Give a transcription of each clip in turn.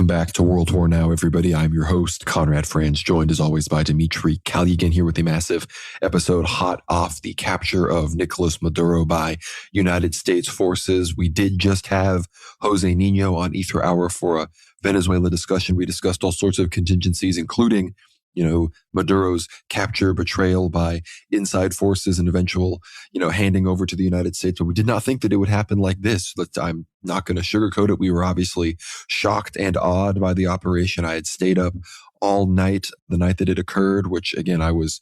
Welcome back to World War Now, everybody. I'm your host, Conrad Franz, joined as always by Dmitry Kalygin here with a massive episode hot off the capture of Nicolas Maduro by United States forces. We did just have Jose Nino on Ether Hour for a Venezuela discussion. We discussed all sorts of contingencies, including Maduro's capture, betrayal by inside forces and eventual, handing over to the United States. But we did not think that it would happen like this. I'm not going to sugarcoat it. We were obviously shocked and awed by the operation. I had stayed up all night, the night that it occurred, which again, I was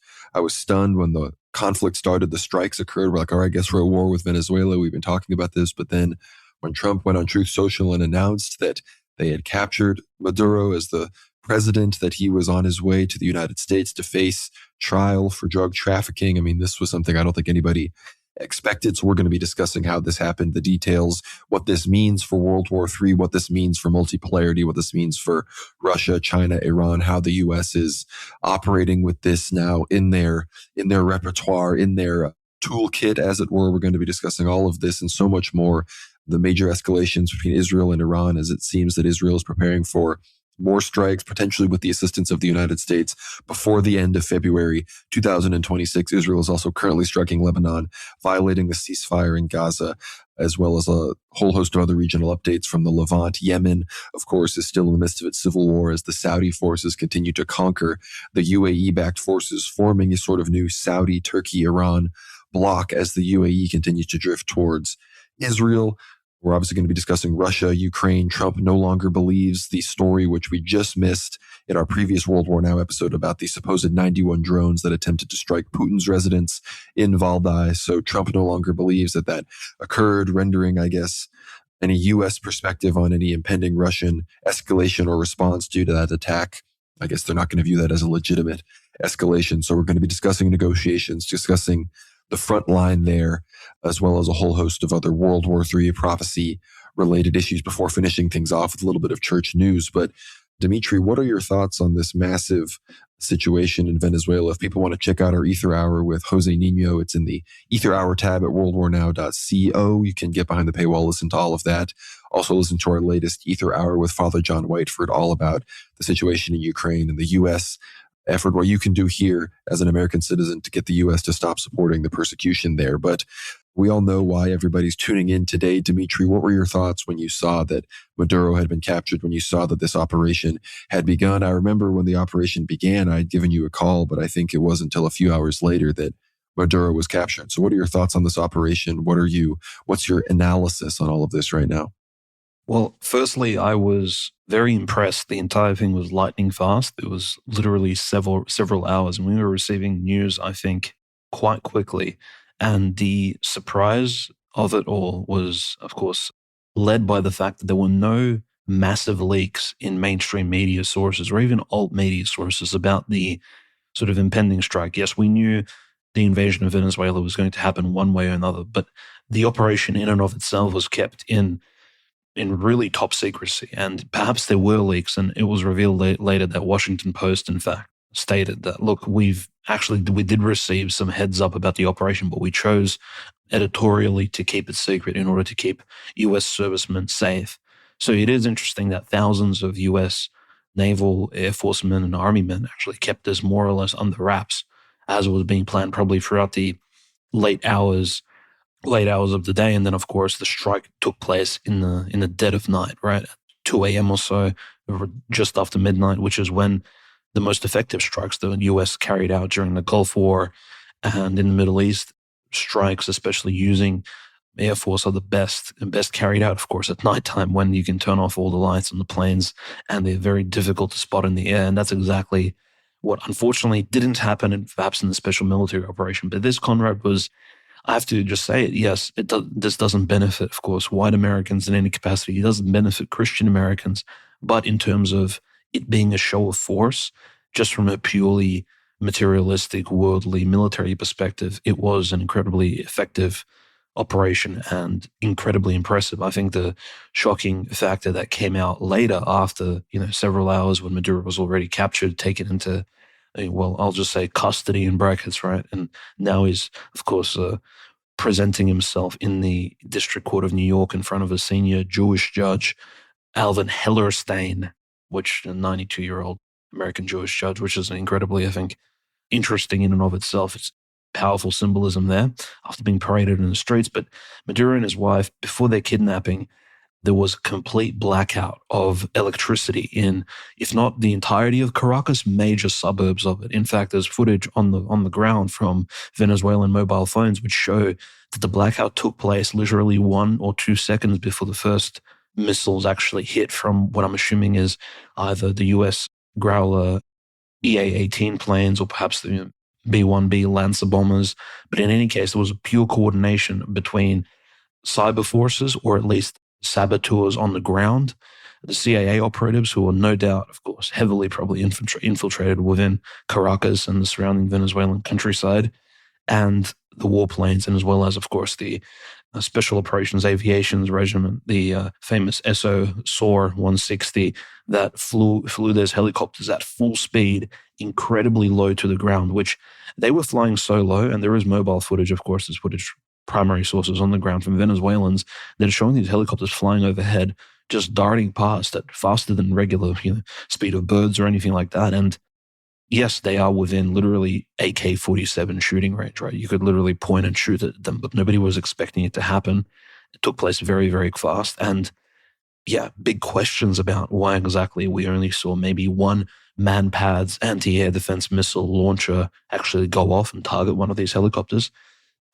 stunned when the conflict started, the strikes occurred. We're like, all right, I guess we're at war with Venezuela. We've been talking about this. But then when Trump went on Truth Social and announced that they had captured Maduro as the president, that he was on his way to the United States to face trial for drug trafficking. I mean, this was something I don't think anybody expected. So we're going to be discussing how this happened, the details, what this means for World War III, what this means for multipolarity, what this means for Russia, China, Iran, how the U.S. is operating with this now in their repertoire, in their toolkit, as it were. We're going to be discussing all of this and so much more. The major escalations between Israel and Iran, as it seems that Israel is preparing for more strikes, potentially with the assistance of the United States, before the end of February 2026. Israel is also currently striking Lebanon, violating the ceasefire in Gaza, as well as a whole host of other regional updates from the Levant. Yemen, of course, is still in the midst of its civil war as the Saudi forces continue to conquer the UAE-backed forces, forming a sort of new Saudi, Turkey, Iran bloc as the UAE continues to drift towards Israel. We're obviously going to be discussing Russia, Ukraine. Trump no longer believes the story which we just missed in our previous World War Now episode about the supposed 91 drones that attempted to strike Putin's residence in Valdai. So Trump no longer believes that occurred, rendering, I guess, any U.S. perspective on any impending Russian escalation or response due to that attack. I guess they're not going to view that as a legitimate escalation. So we're going to be discussing negotiations, discussing the front line there, as well as a whole host of other World War III prophecy-related issues before finishing things off with a little bit of church news. But Dmitry, what are your thoughts on this massive situation in Venezuela? If people want to check out our Ether Hour with Jose Nino, it's in the Ether Hour tab at worldwarnow.co. You can get behind the paywall, listen to all of that. Also listen to our latest Ether Hour with Father John Whiteford, all about the situation in Ukraine and the U.S. effort, what you can do here as an American citizen to get the U.S. to stop supporting the persecution there. But we all know why everybody's tuning in today. Dmitry, what were your thoughts when you saw that Maduro had been captured, when you saw that this operation had begun? I remember when the operation began, I'd given you a call, but I think it wasn't until a few hours later that Maduro was captured. So what are your thoughts on this operation? What's your analysis on all of this right now? Well, firstly, I was very impressed. The entire thing was lightning fast. It was literally several hours, and we were receiving news, I think, quite quickly. And the surprise of it all was, of course, led by the fact that there were no massive leaks in mainstream media sources or even alt media sources about the sort of impending strike. Yes, we knew the invasion of Venezuela was going to happen one way or another, but the operation in and of itself was kept in really top secrecy. And perhaps there were leaks, and it was revealed later that Washington Post, in fact, stated that, look, we did receive some heads up about the operation, but we chose editorially to keep it secret in order to keep U.S. servicemen safe. So it is interesting that thousands of U.S. naval, Air Force men and Army men actually kept this more or less under wraps, as was being planned probably throughout the late hours of the day. And then, of course, the strike took place in the dead of night, right? At 2 a.m. or so, or just after midnight, which is when the most effective strikes the U.S. carried out during the Gulf War and in the Middle East. Strikes, especially using Air Force, are the best carried out, of course, at nighttime when you can turn off all the lights on the planes and they're very difficult to spot in the air. And that's exactly what unfortunately didn't happen, perhaps in the special military operation. But this, Conrad, was, I have to just say it, yes, this doesn't benefit, of course, white Americans in any capacity. It doesn't benefit Christian Americans. But in terms of it being a show of force, just from a purely materialistic, worldly, military perspective, it was an incredibly effective operation and incredibly impressive. I think the shocking factor that came out later after, several hours when Maduro was already captured, taken into, well, I'll just say custody in brackets, right? And now he's, of course, presenting himself in the District Court of New York in front of a senior Jewish judge, Alvin Hellerstein, which a 92-year-old American Jewish judge, which is incredibly, I think, interesting in and of itself. It's powerful symbolism there after being paraded in the streets. But Maduro and his wife, before their kidnapping, there was a complete blackout of electricity in, if not the entirety of Caracas, major suburbs of it. In fact, there's footage on the ground from Venezuelan mobile phones which show that the blackout took place literally 1 or 2 seconds before the first missiles actually hit from what I'm assuming is either the US Growler EA-18 planes or perhaps the B-1B Lancer bombers. But in any case, there was a pure coordination between cyber forces, or at least saboteurs on the ground, the CIA operatives who were no doubt, of course, heavily probably infiltrated within Caracas and the surrounding Venezuelan countryside, and the warplanes, and as well as, of course, the Special Operations Aviations Regiment, the famous SO SOAR 160 that flew those helicopters at full speed, incredibly low to the ground, which they were flying so low, and there is mobile footage, of course, there's footage, primary sources on the ground from Venezuelans that are showing these helicopters flying overhead, just darting past at faster than regular speed of birds or anything like that. And yes, they are within literally AK-47 shooting range, right? You could literally point and shoot at them, but nobody was expecting it to happen. It took place very, very fast. And yeah, big questions about why exactly we only saw maybe one MANPADS anti-air defense missile launcher actually go off and target one of these helicopters.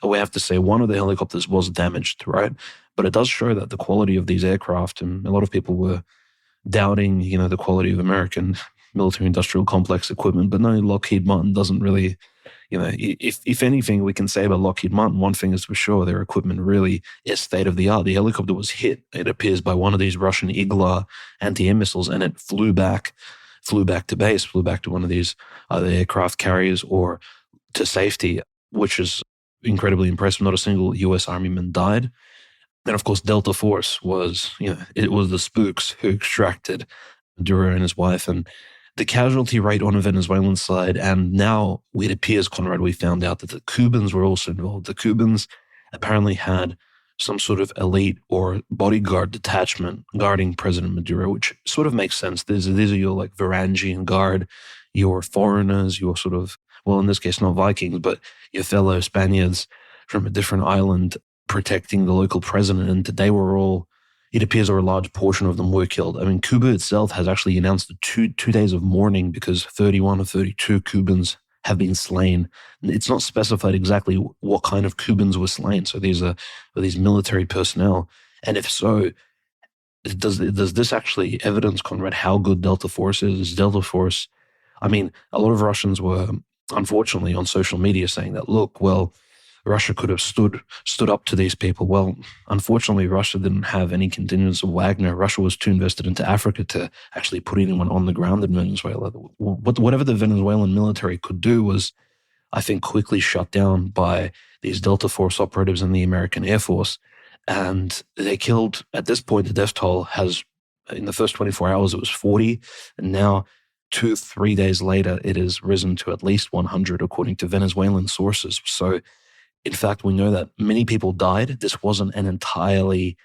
We have to say one of the helicopters was damaged, right? But it does show that the quality of these aircraft, and a lot of people were doubting, the quality of American military-industrial complex equipment. But no, Lockheed Martin doesn't really, if anything we can say about Lockheed Martin, one thing is for sure, their equipment really is state-of-the-art. The helicopter was hit, it appears, by one of these Russian Igla anti-air missiles, and it flew back to base, flew back to one of these either aircraft carriers or to safety, which is incredibly impressive. Not a single U.S. Army man died. And of course, Delta Force was, it was the spooks who extracted Maduro and his wife. And the casualty rate on the Venezuelan side, and now it appears, Conrad, we found out that the Cubans were also involved. The Cubans apparently had some sort of elite or bodyguard detachment guarding President Maduro, which sort of makes sense. These are your like Varangian guard, your foreigners, your sort of, well, in this case, not Vikings, but your fellow Spaniards from a different island protecting the local president. And they were all, it appears, a large portion of them were killed. I mean, Cuba itself has actually announced two days of mourning because 31 or 32 Cubans have been slain. It's not specified exactly what kind of Cubans were slain. So these are these military personnel. And if so, does this actually evidence, Conrad, how good Delta Force is? Is Delta Force, I mean, a lot of Russians were unfortunately on social media saying that, look, well, Russia could have stood up to these people. Well, unfortunately, Russia didn't have any contingents of Wagner. Russia was too invested into Africa to actually put anyone on the ground in Venezuela. Whatever the Venezuelan military could do was, I think, quickly shut down by these Delta Force operatives in the American Air Force. And they killed, at this point, the death toll has, in the first 24 hours, it was 40. And now, 2-3 days later, it has risen to at least 100, according to Venezuelan sources. So, in fact, we know that many people died. This wasn't an entirely,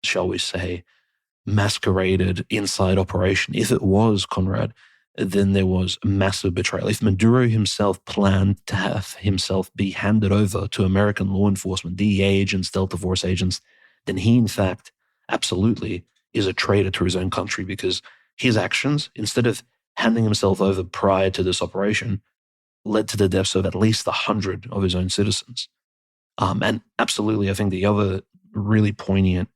shall we say, masqueraded inside operation. If it was, Conrad, then there was massive betrayal. If Maduro himself planned to have himself be handed over to American law enforcement, DEA agents, Delta Force agents, then he, in fact, absolutely is a traitor to his own country, because his actions, instead of handing himself over prior to this operation, led to the deaths of at least 100 of his own citizens. And absolutely, I think the other really poignant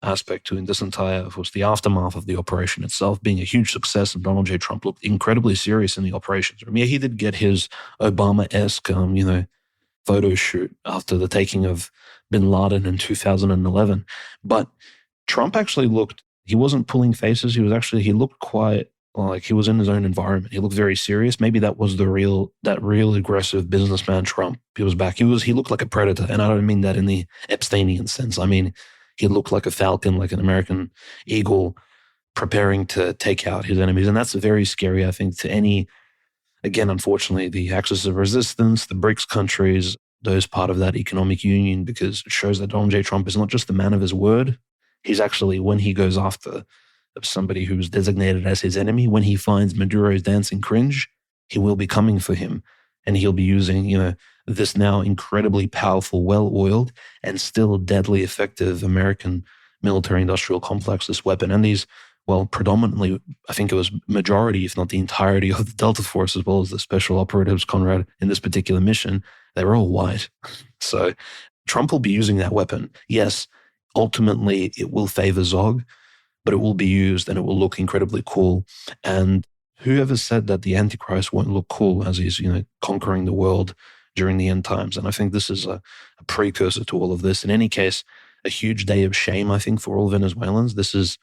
aspect to this entire was the aftermath of the operation itself being a huge success, and Donald J. Trump looked incredibly serious in the operations room. Yeah, he did get his Obama-esque, photo shoot after the taking of bin Laden in 2011. But Trump actually he wasn't pulling faces. He looked quite like he was in his own environment. He looked very serious. Maybe that was that real aggressive businessman Trump. He was back. He looked like a predator. And I don't mean that in the Epsteinian sense. I mean, he looked like a falcon, like an American eagle, preparing to take out his enemies. And that's very scary, I think, to any, again, unfortunately, the axis of resistance, the BRICS countries, those part of that economic union, because it shows that Donald J. Trump is not just the man of his word. He's actually, when he goes after of somebody who's designated as his enemy. When he finds Maduro's dancing cringe, he will be coming for him. And he'll be using, this now incredibly powerful, well-oiled, and still deadly effective American military-industrial complex, this weapon. And these, well, predominantly, I think it was majority, if not the entirety of the Delta Force, as well as the special operatives, Conrad, in this particular mission, they were all white. So Trump will be using that weapon. Yes, ultimately it will favor Zog, but it will be used and it will look incredibly cool. And whoever said that the Antichrist won't look cool as he's, conquering the world during the end times? And I think this is a precursor to all of this. In any case, a huge day of shame, I think, for all Venezuelans. This is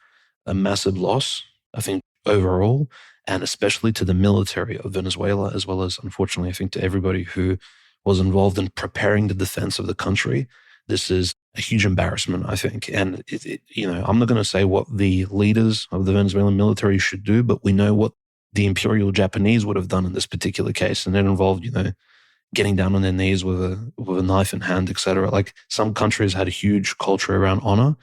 a massive loss, I think, overall, and especially to the military of Venezuela, as well as, unfortunately, I think, to everybody who was involved in preparing the defense of the country. This is a huge embarrassment, I think. And, I'm not going to say what the leaders of the Venezuelan military should do, but we know what the Imperial Japanese would have done in this particular case. And it involved, getting down on their knees with a knife in hand, etc. Like, some countries had a huge culture around honor.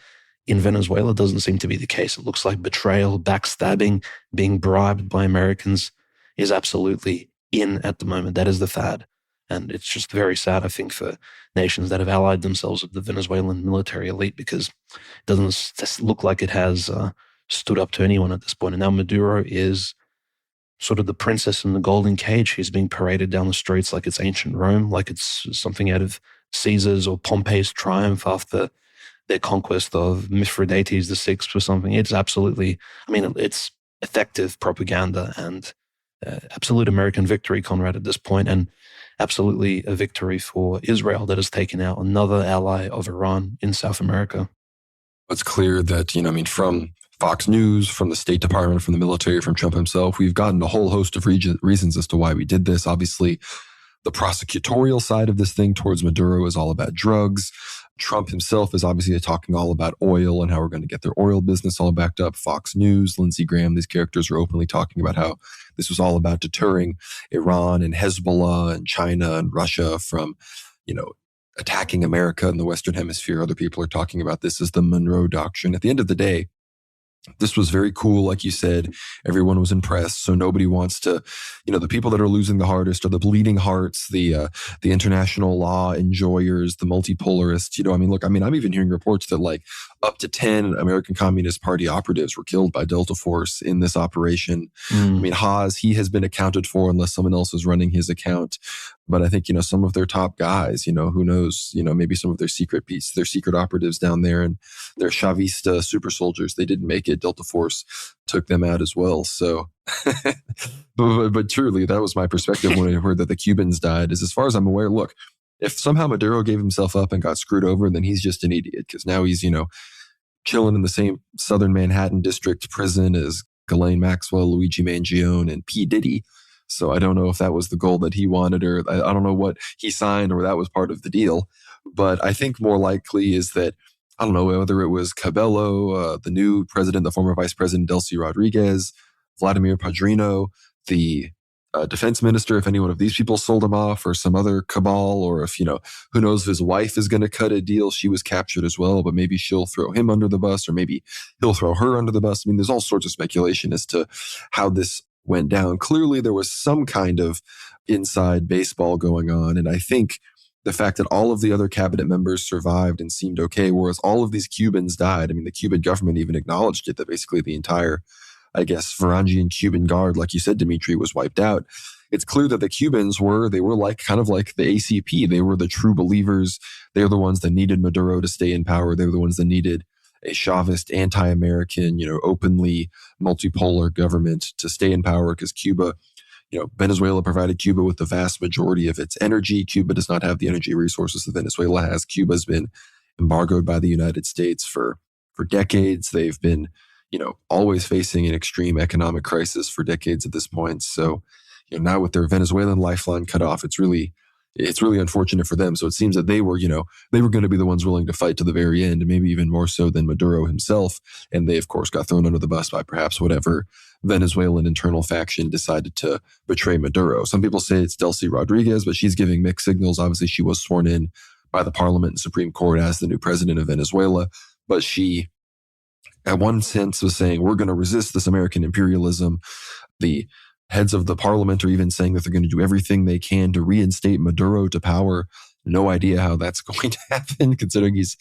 In Venezuela, it doesn't seem to be the case. It looks like betrayal, backstabbing, being bribed by Americans is absolutely in at the moment. That is the fad. And it's just very sad, I think, for nations that have allied themselves with the Venezuelan military elite, because it doesn't look like it has stood up to anyone at this point. And now Maduro is sort of the princess in the golden cage. He's being paraded down the streets like it's ancient Rome, like it's something out of Caesar's or Pompey's triumph after their conquest of Mithridates VI or something. It's absolutely, it's effective propaganda and absolute American victory, Conrad, at this point, and absolutely a victory for Israel that has taken out another ally of Iran in South America. It's clear that, from Fox News, from the State Department, from the military, from Trump himself, we've gotten a whole host of reasons as to why we did this. Obviously, the prosecutorial side of this thing towards Maduro is all about drugs. Trump himself is obviously talking all about oil and how we're going to get their oil business all backed up. Fox News, Lindsey Graham, these characters are openly talking about how this was all about deterring Iran and Hezbollah and China and Russia from, attacking America in the Western Hemisphere. Other people are talking about this as the Monroe Doctrine. At the end of the day, this was very cool. Like you said, everyone was impressed. So nobody wants to, the people that are losing the hardest are the bleeding hearts, the international law enjoyers, the multipolarists. I'm even hearing reports that up to 10 American Communist Party operatives were killed by Delta Force in this operation. Haas, he has been accounted for unless someone else is running his account. But I think, some of their top guys, who knows, maybe some of their secret operatives down there and their Chavista super soldiers, they didn't make it. Delta Force took them out as well. So, but truly, that was my perspective when I heard that the Cubans died, is as far as I'm aware, look, if somehow Maduro gave himself up and got screwed over, then he's just an idiot, because now he's, chilling in the same Southern Manhattan district prison as Ghislaine Maxwell, Luigi Mangione, and P. Diddy. So I don't know if that was the goal that he wanted, or I don't know what he signed, or that was part of the deal. But I think more likely is that, I don't know whether it was Cabello, the new president, the former vice president, Delcy Rodriguez, Vladimir Padrino, the defense minister, if any one of these people sold him off, or some other cabal, or if, who knows if his wife is going to cut a deal. She was captured as well, but maybe she'll throw him under the bus, or maybe he'll throw her under the bus. There's all sorts of speculation as to how this went down. Clearly, there was some kind of inside baseball going on. And I think the fact that all of the other cabinet members survived and seemed okay, whereas all of these Cubans died. The Cuban government even acknowledged it, that basically the entire, Varangian Cuban Guard, like you said, Dimitri, was wiped out. It's clear that the Cubans were kind of like the ACP. They were the true believers. They're the ones that needed Maduro to stay in power. They're the ones that needed a Chavist, anti-American, openly multipolar government to stay in power, because Cuba, Venezuela provided Cuba with the vast majority of its energy. Cuba does not have the energy resources that Venezuela has. Cuba's been embargoed by the United States for decades. They've been, always facing an extreme economic crisis for decades at this point. So, now with their Venezuelan lifeline cut off, it's really unfortunate for them. So it seems that they were going to be the ones willing to fight to the very end, and maybe even more so than Maduro himself. And they, of course, got thrown under the bus by perhaps whatever Venezuelan internal faction decided to betray Maduro. Some people say it's Delcy Rodriguez, but she's giving mixed signals. Obviously, she was sworn in by the Parliament and Supreme Court as the new president of Venezuela, but she at one sense was saying, we're going to resist this American imperialism. The heads of the parliament are even saying that they're going to do everything they can to reinstate Maduro to power. No idea how that's going to happen, considering he's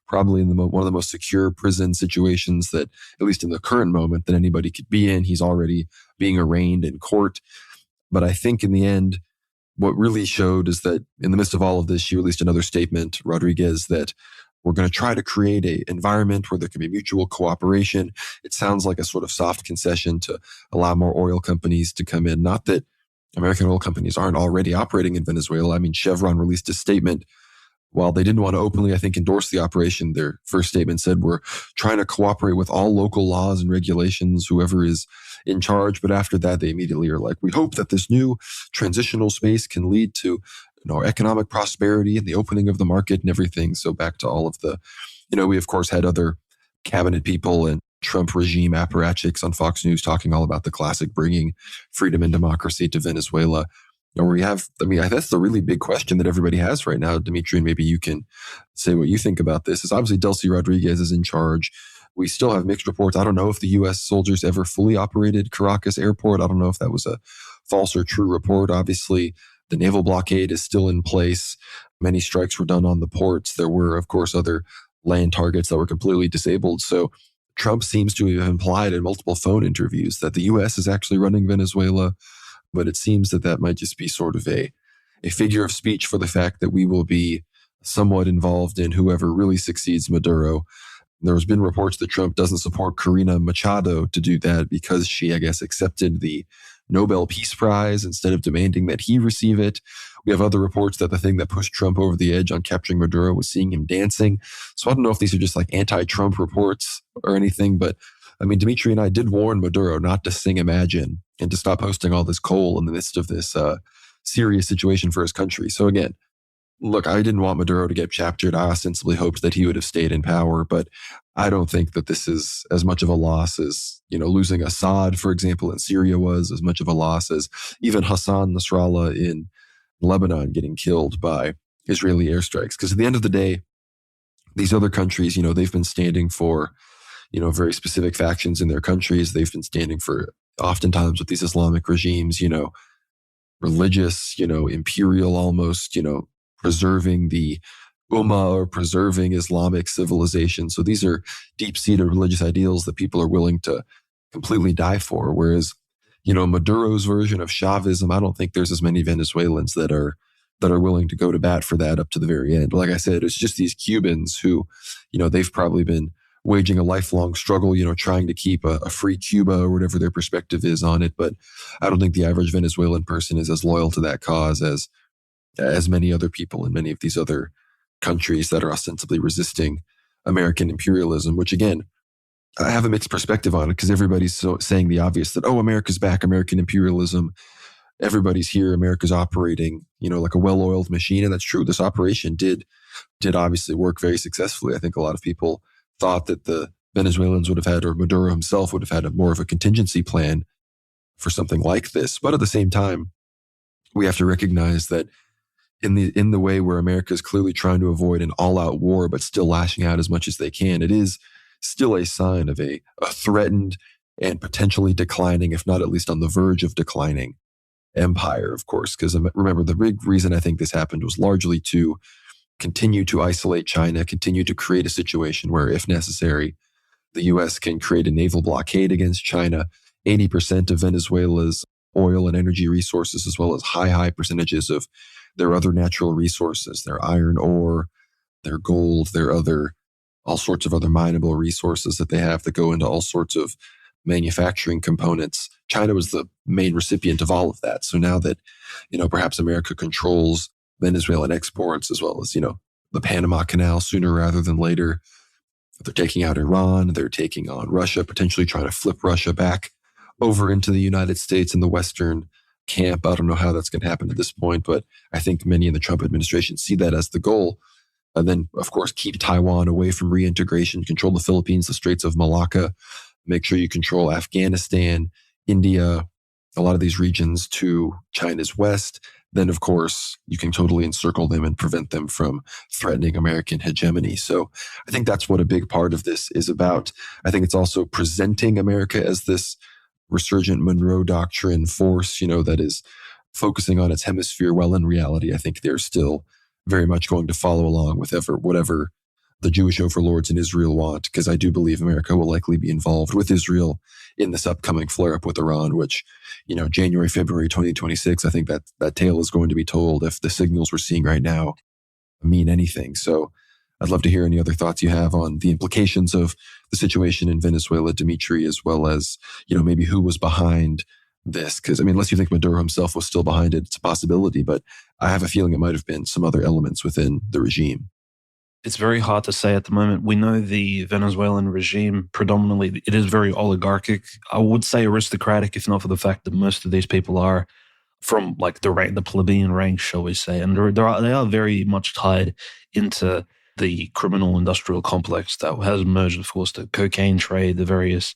probably in one of the most secure prison situations that, at least in the current moment, that anybody could be in. He's already being arraigned in court. But I think in the end, what really showed is that in the midst of all of this, she released another statement, Rodriguez, that we're going to try to create an environment where there can be mutual cooperation. It sounds like a sort of soft concession to allow more oil companies to come in. Not that American oil companies aren't already operating in Venezuela. I mean, Chevron released a statement. While they didn't want to openly, I think, endorse the operation, their first statement said, we're trying to cooperate with all local laws and regulations, whoever is in charge. But after that, they immediately are like, we hope that this new transitional space can lead to economic prosperity and the opening of the market and everything. So back to all of the, we of course had other cabinet people and Trump regime apparatchiks on Fox News talking all about the classic bringing freedom and democracy to Venezuela. We have, that's the really big question that everybody has right now, Dimitri, and maybe you can say what you think about this. Is obviously Delcy Rodriguez is in charge. We still have mixed reports. I don't know if the U.S. soldiers ever fully operated Caracas airport. I don't know if that was a false or true report. Obviously, the naval blockade is still in place. Many strikes were done on the ports. There were, of course, other land targets that were completely disabled. So Trump seems to have implied in multiple phone interviews that the U.S. is actually running Venezuela. But it seems that might just be sort of a figure of speech for the fact that we will be somewhat involved in whoever really succeeds Maduro. There's been reports that Trump doesn't support Corina Machado to do that because she, I guess, accepted the Nobel Peace Prize instead of demanding that he receive it. We have other reports that the thing that pushed Trump over the edge on capturing Maduro was seeing him dancing. So I don't know if these are just like anti-Trump reports or anything, but I mean, Dimitri and I did warn Maduro not to sing Imagine and to stop hosting all this coal in the midst of this serious situation for his country. So again, look, I didn't want Maduro to get captured. I ostensibly hoped that he would have stayed in power, but I don't think that this is as much of a loss as, losing Assad, for example, in Syria was, as much of a loss as even Hassan Nasrallah in Lebanon getting killed by Israeli airstrikes. Because at the end of the day, these other countries, they've been standing for very specific factions in their countries. They've been standing for, oftentimes with these Islamic regimes, religious, imperial almost, preserving the Ummah or preserving Islamic civilization. So these are deep-seated religious ideals that people are willing to completely die for. Whereas, Maduro's version of Chavism, I don't think there's as many Venezuelans that are willing to go to bat for that up to the very end. Like I said, it's just these Cubans who, they've probably been waging a lifelong struggle, trying to keep a free Cuba or whatever their perspective is on it. But I don't think the average Venezuelan person is as loyal to that cause as many other people in many of these other countries that are ostensibly resisting American imperialism, which again, I have a mixed perspective on it because everybody's saying the obvious that, America's back, American imperialism. Everybody's here, America's operating, like a well-oiled machine. And that's true. This operation did obviously work very successfully. I think a lot of people thought that the Venezuelans would have had, or Maduro himself would have had more of a contingency plan for something like this. But at the same time, we have to recognize that in the way where America is clearly trying to avoid an all-out war, but still lashing out as much as they can, it is still a sign of a threatened and potentially declining, if not at least on the verge of declining, empire, of course. Because remember, the big reason I think this happened was largely to continue to isolate China, continue to create a situation where, if necessary, the U.S. can create a naval blockade against China. 80% of Venezuela's oil and energy resources, as well as high percentages of their other natural resources, their iron ore, their gold, all sorts of other mineable resources that they have that go into all sorts of manufacturing components. China was the main recipient of all of that. So now that, perhaps America controls Venezuelan exports as well as, the Panama Canal sooner rather than later, they're taking out Iran, they're taking on Russia, potentially trying to flip Russia back over into the United States and the Western camp. I don't know how that's going to happen at this point, but I think many in the Trump administration see that as the goal. And then, of course, keep Taiwan away from reintegration, control the Philippines, the Straits of Malacca, make sure you control Afghanistan, India, a lot of these regions to China's west, then of course you can totally encircle them and prevent them from threatening American hegemony. So I think that's what a big part of this is about. I think it's also presenting America as this resurgent Monroe Doctrine force, that is focusing on its hemisphere. Well, in reality, I think they're still very much going to follow along with whatever the Jewish overlords in Israel want, because I do believe America will likely be involved with Israel in this upcoming flare-up with Iran, which, January, February 2026, I think that tale is going to be told if the signals we're seeing right now mean anything. So I'd love to hear any other thoughts you have on the implications of the situation in Venezuela, Dimitri, as well as, maybe who was behind this. Because, unless you think Maduro himself was still behind it, it's a possibility, but I have a feeling it might have been some other elements within the regime. It's very hard to say at the moment. We know the Venezuelan regime predominantly, it is very oligarchic. I would say aristocratic, if not for the fact that most of these people are from like the plebeian ranks, shall we say. And they are very much tied into the criminal industrial complex that has emerged, of course, the cocaine trade, the various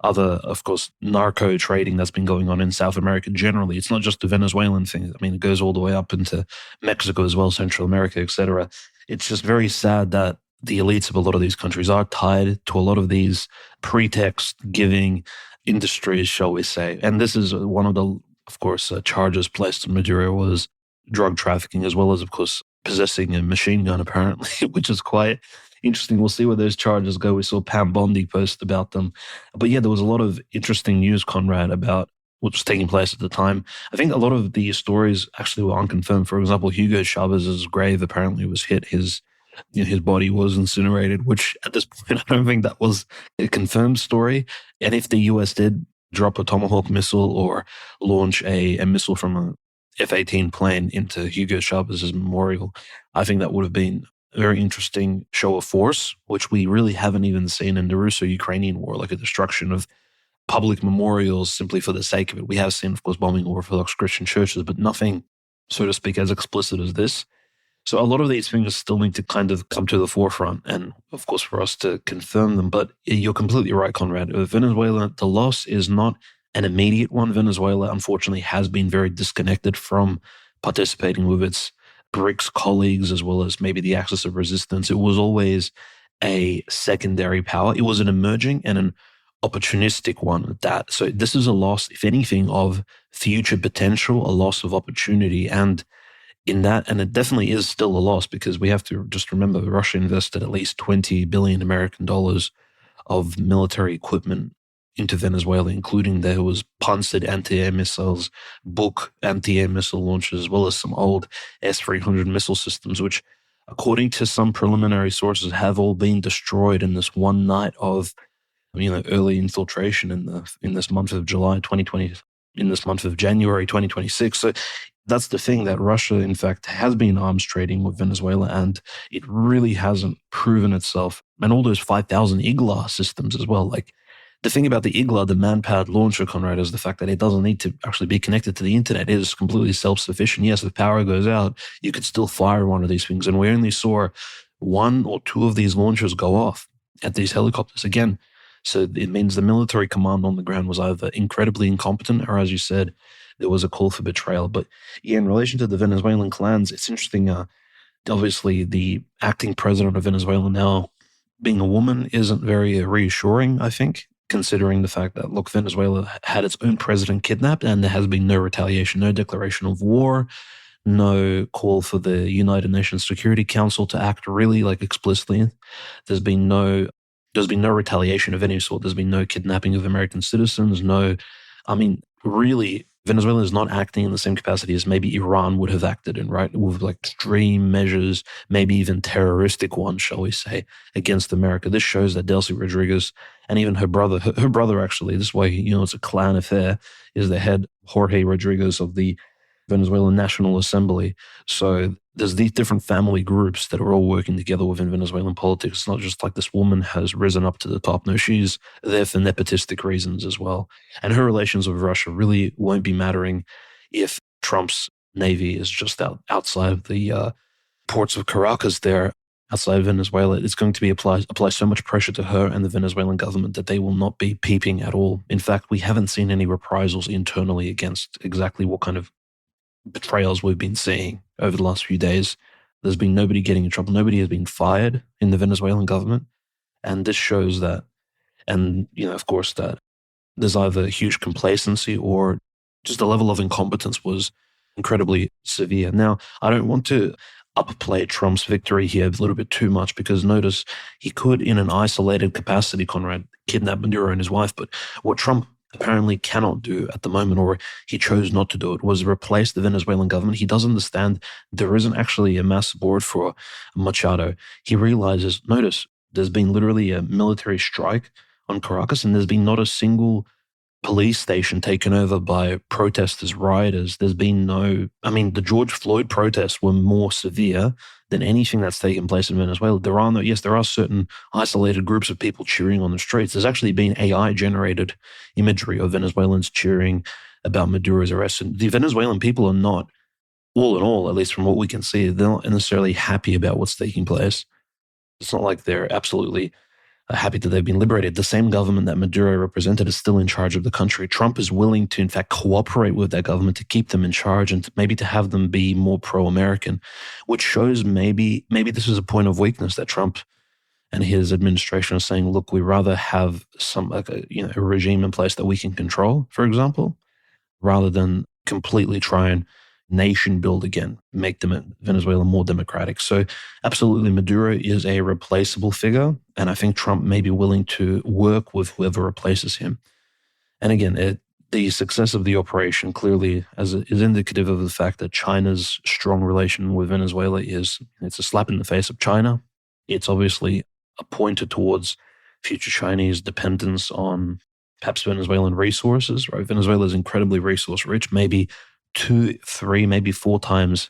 other, of course, narco trading that's been going on in South America generally. It's not just a Venezuelan thing. It goes all the way up into Mexico as well, Central America, etc. It's just very sad that the elites of a lot of these countries are tied to a lot of these pretext-giving industries, shall we say. And this is one of the, of course, charges placed on Maduro was drug trafficking, as well as, of course, possessing a machine gun, apparently, which is quite interesting. We'll see where those charges go. We saw Pam Bondi post about them. But yeah, there was a lot of interesting news, Conrad, about what was taking place at the time. I think a lot of the stories actually were unconfirmed. For example, Hugo Chavez's grave apparently was hit. His body was incinerated, which at this point, I don't think that was a confirmed story. And if the US did drop a Tomahawk missile or launch a missile from a F-18 plane into Hugo Chavez's memorial, I think that would have been a very interesting show of force, which we really haven't even seen in the Russo-Ukrainian war, like a destruction of public memorials simply for the sake of it. We have seen, of course, bombing Orthodox Christian churches, but nothing, so to speak, as explicit as this. So a lot of these things still need to kind of come to the forefront and, of course, for us to confirm them. But you're completely right, Conrad. Venezuela, the loss is not an immediate one. Venezuela, unfortunately, has been very disconnected from participating with its BRICS colleagues, as well as maybe the axis of resistance. It was always a secondary power. It was an emerging and an opportunistic one at that. So this is a loss, if anything, of future potential, a loss of opportunity. And in that, and it definitely is still a loss, because we have to just remember Russia invested at least 20 billion American dollars of military equipment into Venezuela, including there was Pantsir anti-air missiles, Buk anti-air missile launchers, as well as some old S-300 missile systems, which, according to some preliminary sources, have all been destroyed in this one night of early infiltration in this month of July 2020, in this month of January 2026. So that's the thing, that Russia, in fact, has been arms trading with Venezuela, and it really hasn't proven itself. And all those 5,000 IGLA systems as well. Like, the thing about the IGLA, the man-powered launcher, Conrad, is the fact that it doesn't need to actually be connected to the internet. It is completely self-sufficient. Yes, if power goes out, you could still fire one of these things. And we only saw one or two of these launchers go off at these helicopters. Again, so it means the military command on the ground was either incredibly incompetent, or, as you said, there was a call for betrayal. But yeah, in relation to the Venezuelan clans, it's interesting. Obviously, the acting president of Venezuela now being a woman isn't very reassuring, I think, considering the fact that, look, Venezuela had its own president kidnapped and there has been no retaliation, no declaration of war, no call for the United Nations Security Council to act really explicitly. There's been no retaliation of any sort. There's been no kidnapping of American citizens. Really, Venezuela is not acting in the same capacity as maybe Iran would have acted in, right? With extreme measures, maybe even terroristic ones, shall we say, against America. This shows that Delcy Rodriguez and even her brother actually, this way, it's a clan affair, is the head, Jorge Rodriguez, of the Venezuelan National Assembly. So there's these different family groups that are all working together within Venezuelan politics. It's not just like this woman has risen up to the top. No, she's there for nepotistic reasons as well. And her relations with Russia really won't be mattering if Trump's navy is just outside of the ports of Caracas there. outside Venezuela, it's going to be apply so much pressure to her and the Venezuelan government that they will not be peeping at all. In fact, we haven't seen any reprisals internally against exactly what kind of betrayals we've been seeing over the last few days. There's been nobody getting in trouble. Nobody has been fired in the Venezuelan government. And this shows that, and, of course, that there's either huge complacency or just the level of incompetence was incredibly severe. Now, I don't want to upplay Trump's victory here a little bit too much because notice he could, in an isolated capacity, Conrad, kidnap Maduro and his wife. But what Trump apparently cannot do at the moment, or he chose not to do it, was replace the Venezuelan government. He does understand there isn't actually a mass support for Machado. He realizes, notice, there's been literally a military strike on Caracas, and there's been not a single police station taken over by protesters, rioters. There's been the George Floyd protests were more severe than anything that's taken place in Venezuela. There are certain isolated groups of people cheering on the streets. There's actually been AI-generated imagery of Venezuelans cheering about Maduro's arrest. And the Venezuelan people are not, all in all, at least from what we can see, they're not necessarily happy about what's taking place. It's not like they're absolutely happy that they've been liberated. The same government that Maduro represented is still in charge of the country. Trump is willing to, in fact, cooperate with that government to keep them in charge and maybe to have them be more pro-American, which shows maybe this is a point of weakness that Trump and his administration are saying, look, we rather have a regime in place that we can control, for example, rather than completely try and nation build again, make Venezuela more democratic. So absolutely, Maduro is a replaceable figure, and I think Trump may be willing to work with whoever replaces him. And again, the success of the operation clearly is indicative of the fact that China's strong relation with Venezuela it's a slap in the face of China. It's obviously a pointer towards future Chinese dependence on perhaps Venezuelan resources, right? Venezuela is incredibly resource rich, maybe 2, 3, maybe 4 times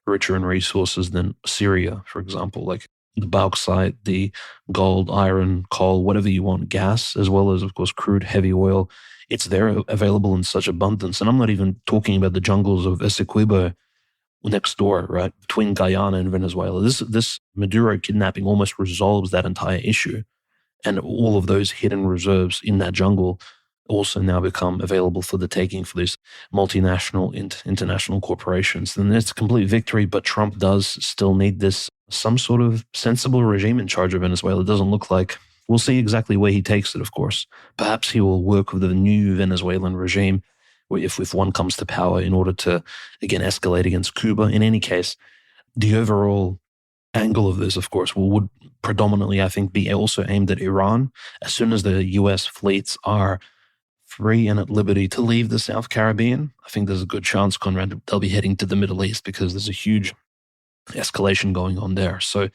richer in resources than Syria, for example, like the bauxite, the gold, iron, coal, whatever you want, gas, as well as, of course, crude, heavy oil. It's there available in such abundance. And I'm not even talking about the jungles of Essequibo next door, right, between Guyana and Venezuela. This Maduro kidnapping almost resolves that entire issue. And all of those hidden reserves in that jungle also now become available for the taking for these multinational, international corporations. And it's a complete victory, but Trump does still need some sort of sensible regime in charge of Venezuela. It doesn't look like. We'll see exactly where he takes it, of course. Perhaps he will work with the new Venezuelan regime if one comes to power in order to, again, escalate against Cuba. In any case, the overall angle of this, of course, would predominantly, I think, be also aimed at Iran. As soon as the U.S. fleets are free and at liberty to leave the South Caribbean, I think there's a good chance, Conrad, they'll be heading to the Middle East because there's a huge escalation going on there. So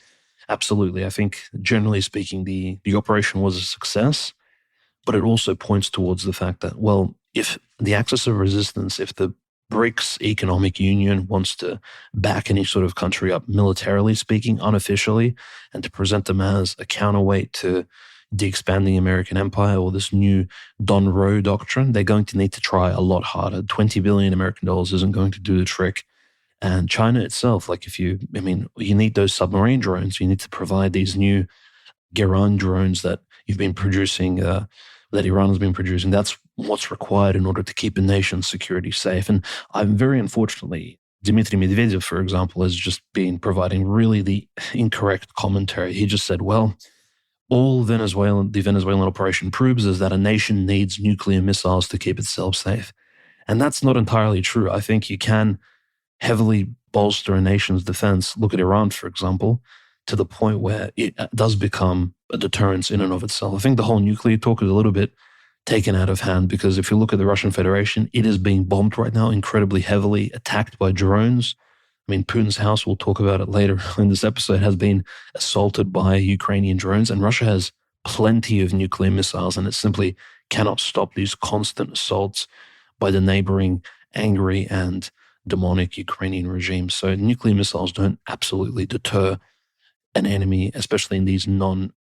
absolutely, I think generally speaking, the operation was a success, but it also points towards the fact that, well, if the axis of resistance, if the BRICS Economic Union wants to back any sort of country up militarily speaking, unofficially, and to present them as a counterweight to the expanding American empire or this new Don Roe doctrine, they're going to need to try a lot harder. 20 billion American dollars isn't going to do the trick. And China itself, you need those submarine drones. You need to provide these new Geran drones that you've been producing, that Iran has been producing. That's what's required in order to keep a nation's security safe. And I'm very unfortunately, Dmitry Medvedev, for example, has just been providing really the incorrect commentary. He just said, well, all the Venezuelan operation proves is that a nation needs nuclear missiles to keep itself safe. And that's not entirely true. I think you can heavily bolster a nation's defense. Look at Iran, for example, to the point where it does become a deterrence in and of itself. I think the whole nuclear talk is a little bit taken out of hand because if you look at the Russian Federation, it is being bombed right now incredibly heavily, attacked by drones. Putin's house, we'll talk about it later in this episode, has been assaulted by Ukrainian drones, and Russia has plenty of nuclear missiles, and it simply cannot stop these constant assaults by the neighboring angry and demonic Ukrainian regime. So nuclear missiles don't absolutely deter an enemy, especially in these non-linear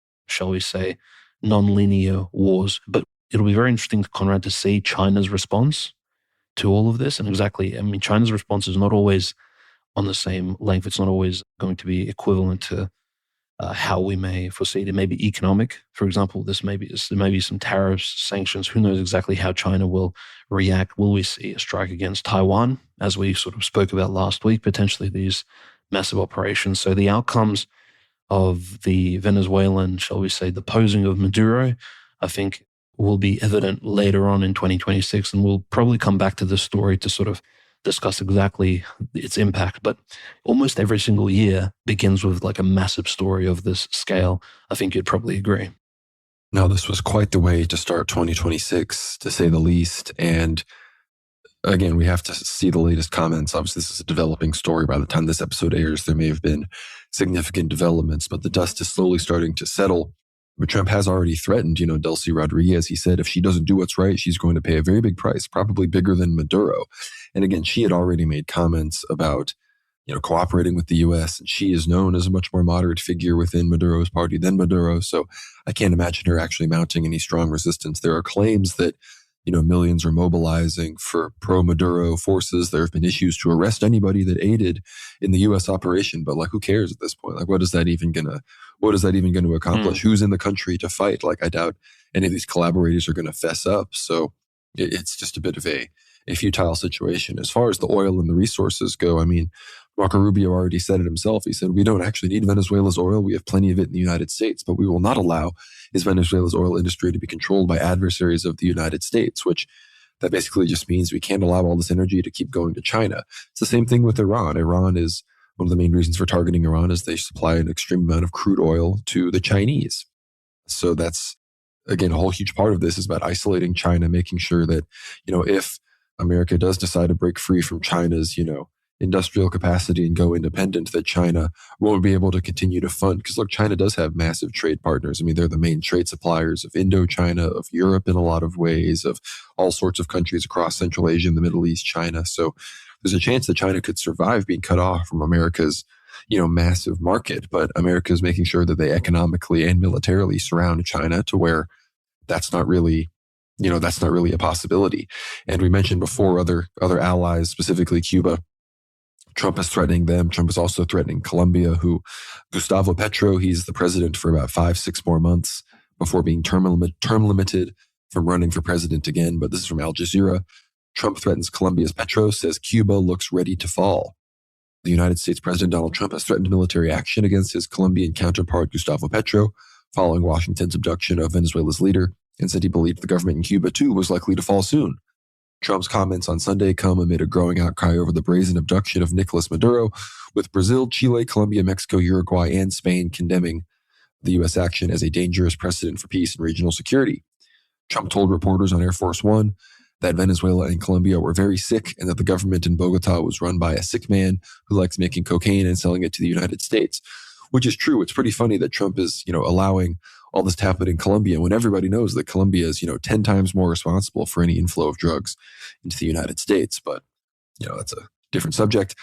wars. But it'll be very interesting, Conrad, to see China's response to all of this. And exactly, China's response is not always on the same length. It's not always going to be equivalent to how we may foresee it. It may be economic, for example. There may be some tariffs, sanctions. Who knows exactly how China will react? Will we see a strike against Taiwan, as we sort of spoke about last week? Potentially these massive operations. So the outcomes of the Venezuelan, shall we say, the posing of Maduro, I think will be evident later on in 2026. And we'll probably come back to this story to sort of discuss exactly its impact. But almost every single year begins with like a massive story of this scale. I think you'd probably agree. Now, this was quite the way to start 2026, to say the least. And again, we have to see the latest comments. Obviously, this is a developing story. By the time this episode airs, there may have been significant developments, but the dust is slowly starting to settle. But Trump has already threatened, Delcy Rodriguez. He said if she doesn't do what's right, she's going to pay a very big price, probably bigger than Maduro. And again, she had already made comments about, cooperating with the U.S. And she is known as a much more moderate figure within Maduro's party than Maduro. So I can't imagine her actually mounting any strong resistance. There are claims that millions are mobilizing for pro-Maduro forces. There have been issues to arrest anybody that aided in the U.S. operation. But who cares at this point? What is that even gonna accomplish? Who's in the country to fight? I doubt any of these collaborators are going to fess up. So it's just a bit of a futile situation. As far as the oil and the resources go, Marco Rubio already said it himself. He said, we don't actually need Venezuela's oil. We have plenty of it in the United States, but we will not allow Venezuela's oil industry to be controlled by adversaries of the United States, which that basically just means we can't allow all this energy to keep going to China. It's the same thing with Iran. Iran is one of the main reasons for targeting Iran is they supply an extreme amount of crude oil to the Chinese. So that's, again, a whole huge part of this is about isolating China, making sure that, if America does decide to break free from China's, industrial capacity and go independent, that China won't be able to continue to fund. Because China does have massive trade partners. They're the main trade suppliers of Indochina, of Europe in a lot of ways, of all sorts of countries across Central Asia and the Middle East, China. So there's a chance that China could survive being cut off from America's, massive market. But America is making sure that they economically and militarily surround China to where that's not really a possibility. And we mentioned before other allies, specifically Cuba. Trump is threatening them. Trump is also threatening Colombia, who Gustavo Petro, he's the president for about 5-6 more months before being term limited from running for president again. But this is from Al Jazeera. Trump threatens Colombia's Petro, says Cuba looks ready to fall. The United States President Donald Trump has threatened military action against his Colombian counterpart Gustavo Petro following Washington's abduction of Venezuela's leader, and said he believed the government in Cuba too was likely to fall soon. Trump's comments on Sunday come amid a growing outcry over the brazen abduction of Nicolas Maduro, with Brazil, Chile, Colombia, Mexico, Uruguay, and Spain condemning the U.S. action as a dangerous precedent for peace and regional security. Trump told reporters on Air Force One that Venezuela and Colombia were very sick and that the government in Bogota was run by a sick man who likes making cocaine and selling it to the United States, which is true. It's pretty funny that Trump is, allowing all this to happen in Colombia when everybody knows that Colombia is, 10 times more responsible for any inflow of drugs into the United States. But, that's a different subject.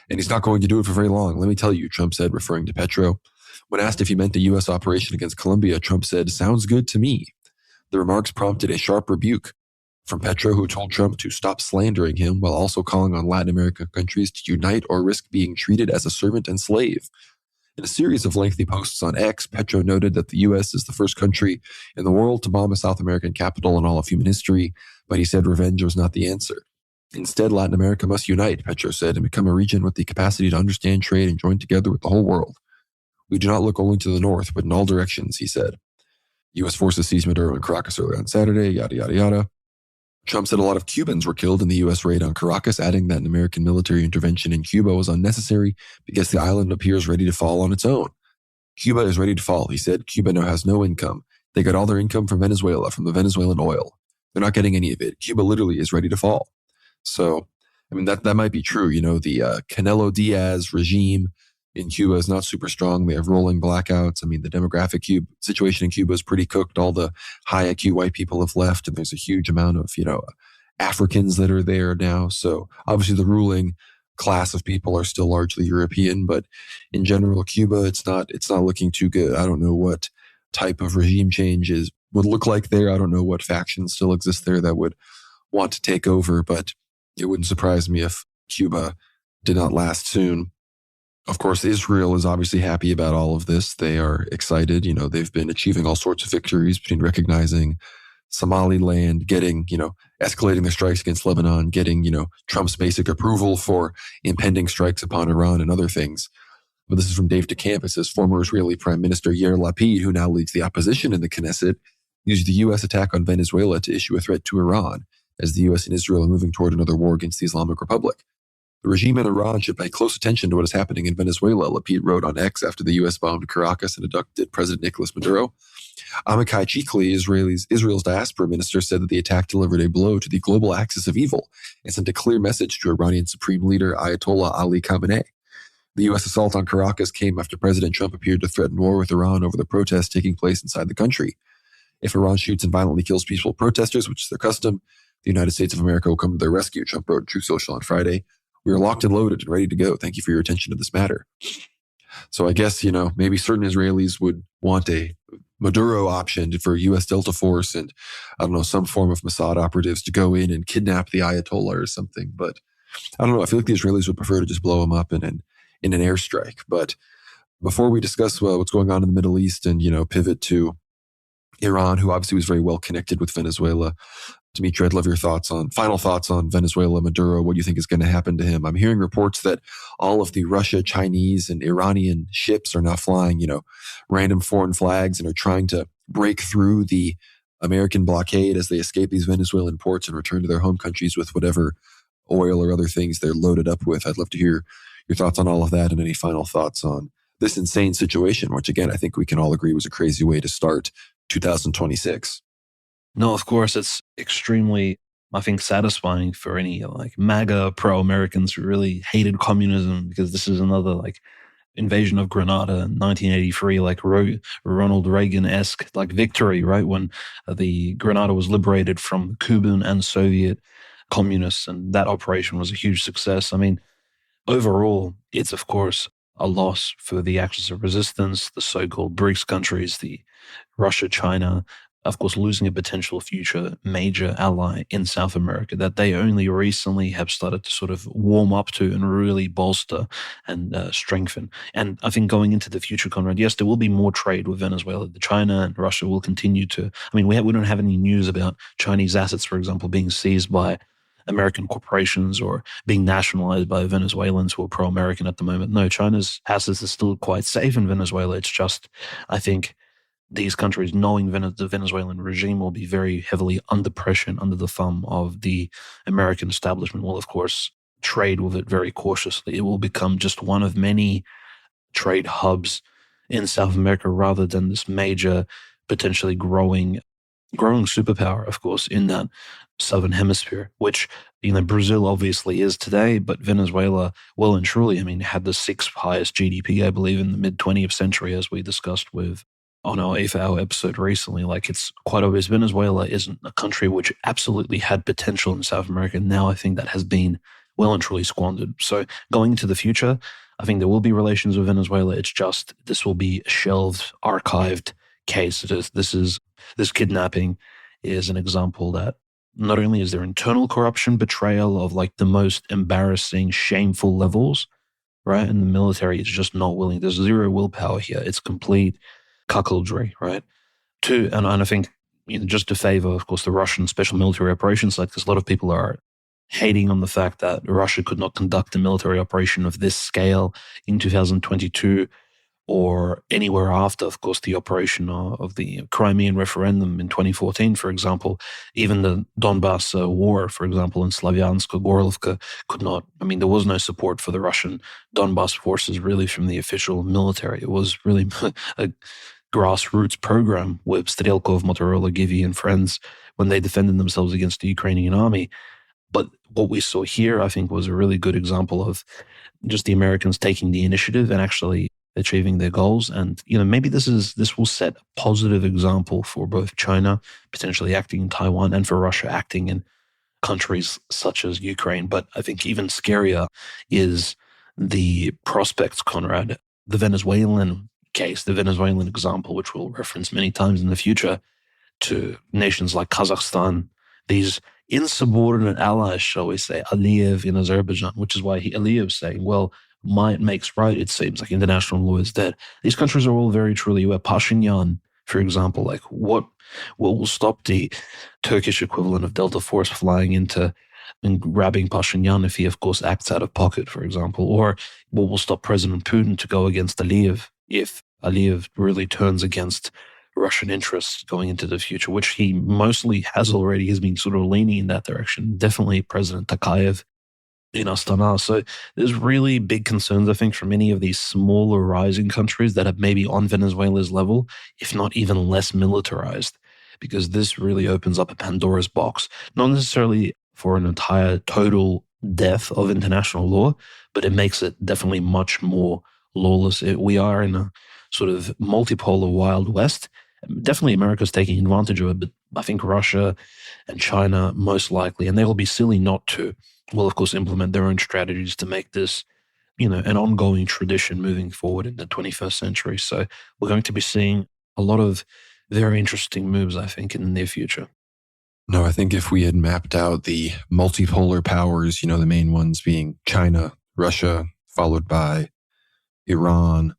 And he's not going to do it for very long. Let me tell you, Trump said, referring to Petro. When asked if he meant a U.S. operation against Colombia, Trump said, sounds good to me. The remarks prompted a sharp rebuke from Petro, who told Trump to stop slandering him while also calling on Latin American countries to unite or risk being treated as a servant and slave. In a series of lengthy posts on X, Petro noted that the U.S. is the first country in the world to bomb a South American capital in all of human history, but he said revenge was not the answer. Instead, Latin America must unite, Petro said, and become a region with the capacity to understand trade and join together with the whole world. We do not look only to the north, but in all directions, he said. U.S. forces seized Maduro in Caracas early on Saturday, yada, yada, yada. Trump said a lot of Cubans were killed in the U.S. raid on Caracas, adding that an American military intervention in Cuba was unnecessary because the island appears ready to fall on its own. Cuba is ready to fall, he said. Cuba now has no income. They got all their income from Venezuela, from the Venezuelan oil. They're not getting any of it. Cuba literally is ready to fall. So, that might be true. The Canelo Diaz regime in Cuba is not super strong. They have rolling blackouts. The demographic situation in Cuba is pretty cooked. All the high IQ white people have left, and there's a huge amount of, Africans that are there now. So obviously the ruling class of people are still largely European, but in general, Cuba, it's not looking too good. I don't know what type of regime change would look like there. I don't know what factions still exist there that would want to take over, but it wouldn't surprise me if Cuba did not last soon. Of course, Israel is obviously happy about all of this. They are excited. They've been achieving all sorts of victories between recognizing Somaliland, getting, escalating their strikes against Lebanon, getting, Trump's basic approval for impending strikes upon Iran and other things. But this is from Dave DeCamp. It says former Israeli Prime Minister Yair Lapid, who now leads the opposition in the Knesset, used the U.S. attack on Venezuela to issue a threat to Iran, as the U.S. and Israel are moving toward another war against the Islamic Republic. The regime in Iran should pay close attention to what is happening in Venezuela, Lapid wrote on X after the U.S. bombed Caracas and abducted President Nicolas Maduro. Amichai Chikli, Israel's diaspora minister, said that the attack delivered a blow to the global axis of evil and sent a clear message to Iranian Supreme Leader Ayatollah Ali Khamenei. The U.S. assault on Caracas came after President Trump appeared to threaten war with Iran over the protests taking place inside the country. If Iran shoots and violently kills peaceful protesters, which is their custom, the United States of America will come to their rescue, Trump wrote Truth Social on Friday. We are locked and loaded and ready to go. Thank you for your attention to this matter. So I guess, maybe certain Israelis would want a Maduro option for U.S. Delta Force and, some form of Mossad operatives to go in and kidnap the Ayatollah or something. But I don't know. I feel like the Israelis would prefer to just blow him up in an airstrike. But before we discuss what's going on in the Middle East and, pivot to Iran, who obviously was very well connected with Venezuela, Dimitri, I'd love your final thoughts on Venezuela, Maduro. What do you think is going to happen to him? I'm hearing reports that all of the Russia, Chinese, and Iranian ships are now flying, random foreign flags and are trying to break through the American blockade as they escape these Venezuelan ports and return to their home countries with whatever oil or other things they're loaded up with. I'd love to hear your thoughts on all of that and any final thoughts on this insane situation, which again, I think we can all agree was a crazy way to start 2026. No, of course, it's extremely, I think, satisfying for any MAGA pro-Americans who really hated communism, because this is another invasion of Grenada in 1983, Ronald Reagan-esque victory, right? When the Grenada was liberated from Cuban and Soviet communists, and that operation was a huge success. I mean, overall, it's of course a loss for the Axis of Resistance, the so-called BRICS countries, the Russia, China, of course, losing a potential future major ally in South America that they only recently have started to sort of warm up to and really bolster and strengthen. And I think going into the future, Conrad, yes, there will be more trade with Venezuela. China and Russia will continue to, we don't have any news about Chinese assets, for example, being seized by American corporations or being nationalized by Venezuelans who are pro-American at the moment. No, China's assets are still quite safe in Venezuela. It's just, I think, these countries, knowing the Venezuelan regime will be very heavily under pressure and under the thumb of the American establishment, will, of course, trade with it very cautiously. It will become just one of many trade hubs in South America rather than this major, potentially growing superpower, of course, in that southern hemisphere, which, Brazil obviously is today, but Venezuela well and truly, had the sixth highest GDP, I believe, in the mid-20th century, as we discussed on our 8th hour episode recently. It's quite obvious Venezuela isn't a country which absolutely had potential in South America. Now I think that has been well and truly squandered. So going into the future, I think there will be relations with Venezuela. It's just, this will be a shelved, archived case. This kidnapping is an example that not only is there internal corruption, betrayal of the most embarrassing, shameful levels, right? And the military is just not willing. There's zero willpower here. It's complete cuckoldry, right? And I think, just to favor, of course, the Russian special military operations, because a lot of people are hating on the fact that Russia could not conduct a military operation of this scale in 2022 or anywhere after, of course, the operation of the Crimean referendum in 2014, for example. Even the Donbass war, for example, in Slavyansk or Gorlovka could not, there was no support for the Russian Donbass forces really from the official military. It was really a grassroots program with Strelkov, Motorola, Givy, and friends when they defended themselves against the Ukrainian army. But what we saw here, I think, was a really good example of just the Americans taking the initiative and actually achieving their goals. And, maybe this will set a positive example for both China potentially acting in Taiwan and for Russia acting in countries such as Ukraine. But I think even scarier is the prospects, Conrad, the Venezuelan case, the Venezuelan example, which we'll reference many times in the future, to nations like Kazakhstan, these insubordinate allies, shall we say, Aliyev in Azerbaijan, which is why Aliyev's saying, well, might makes right, it seems like international law is that these countries are all very truly aware. Pashinyan, for example, like what will stop the Turkish equivalent of Delta Force flying into and grabbing Pashinyan if he, of course, acts out of pocket, for example, or what will stop President Putin to go against Aliyev if Aliyev really turns against Russian interests going into the future, which he mostly has already, has been sort of leaning in that direction. Definitely President Takayev in Astana. So there's really big concerns, I think, for many of these smaller rising countries that are maybe on Venezuela's level, if not even less militarized, because this really opens up a Pandora's box, not necessarily for an entire total death of international law, but it makes it definitely much more lawless. We are in a sort of multipolar Wild West. Definitely America's taking advantage of it, but I think Russia and China most likely, and they will be silly not to, will of course implement their own strategies to make this, an ongoing tradition moving forward in the 21st century. So we're going to be seeing a lot of very interesting moves, I think, in the near future. No, I think if we had mapped out the multipolar powers, the main ones being China, Russia, followed by Iran,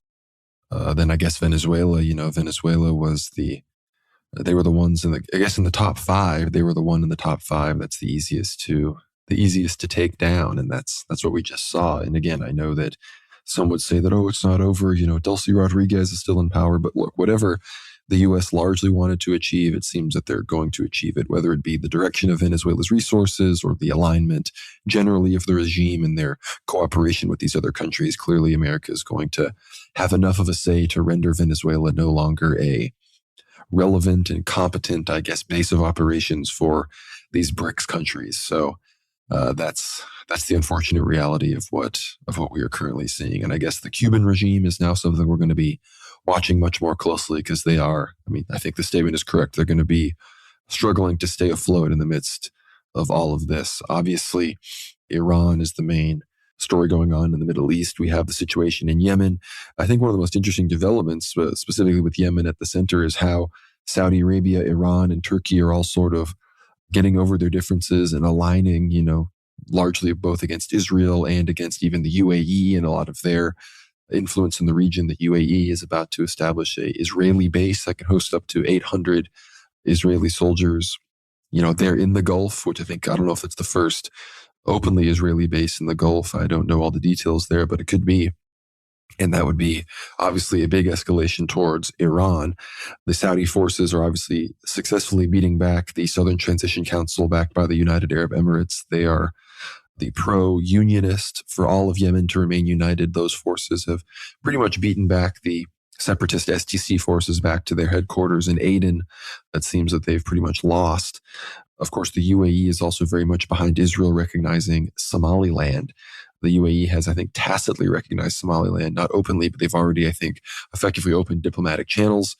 then I guess Venezuela, Venezuela was they were the ones in the top five, they were the one in the top five that's the easiest to take down. And that's what we just saw. And again, I know that some would say that, it's not over, Delcy Rodriguez is still in power, but look, whatever the U.S. largely wanted to achieve, it seems that they're going to achieve it, whether it be the direction of Venezuela's resources or the alignment generally of the regime and their cooperation with these other countries. Clearly, America is going to have enough of a say to render Venezuela no longer a relevant and competent, I guess, base of operations for these BRICS countries. So that's the unfortunate reality of what we are currently seeing. And I guess the Cuban regime is now something we're going to be watching much more closely because I think the statement is correct. They're going to be struggling to stay afloat in the midst of all of this. Obviously, Iran is the main story going on in the Middle East. We have the situation in Yemen. I think one of the most interesting developments, specifically with Yemen at the center, is how Saudi Arabia, Iran, and Turkey are all sort of getting over their differences and aligning, largely both against Israel and against even the UAE and a lot of their influence in the region. The UAE is about to establish a Israeli base that can host up to 800 Israeli soldiers. They're in the Gulf, which I don't know if it's the first openly Israeli base in the Gulf. I don't know all the details there, but it could be. And that would be obviously a big escalation towards Iran. The Saudi forces are obviously successfully beating back the Southern Transition Council backed by the United Arab Emirates. They are the pro-unionist for all of Yemen to remain united. Those forces have pretty much beaten back the separatist STC forces back to their headquarters in Aden. It seems that they've pretty much lost. Of course, the UAE is also very much behind Israel recognizing Somaliland. The UAE has, I think, tacitly recognized Somaliland, not openly, but they've already, I think, effectively opened diplomatic channels.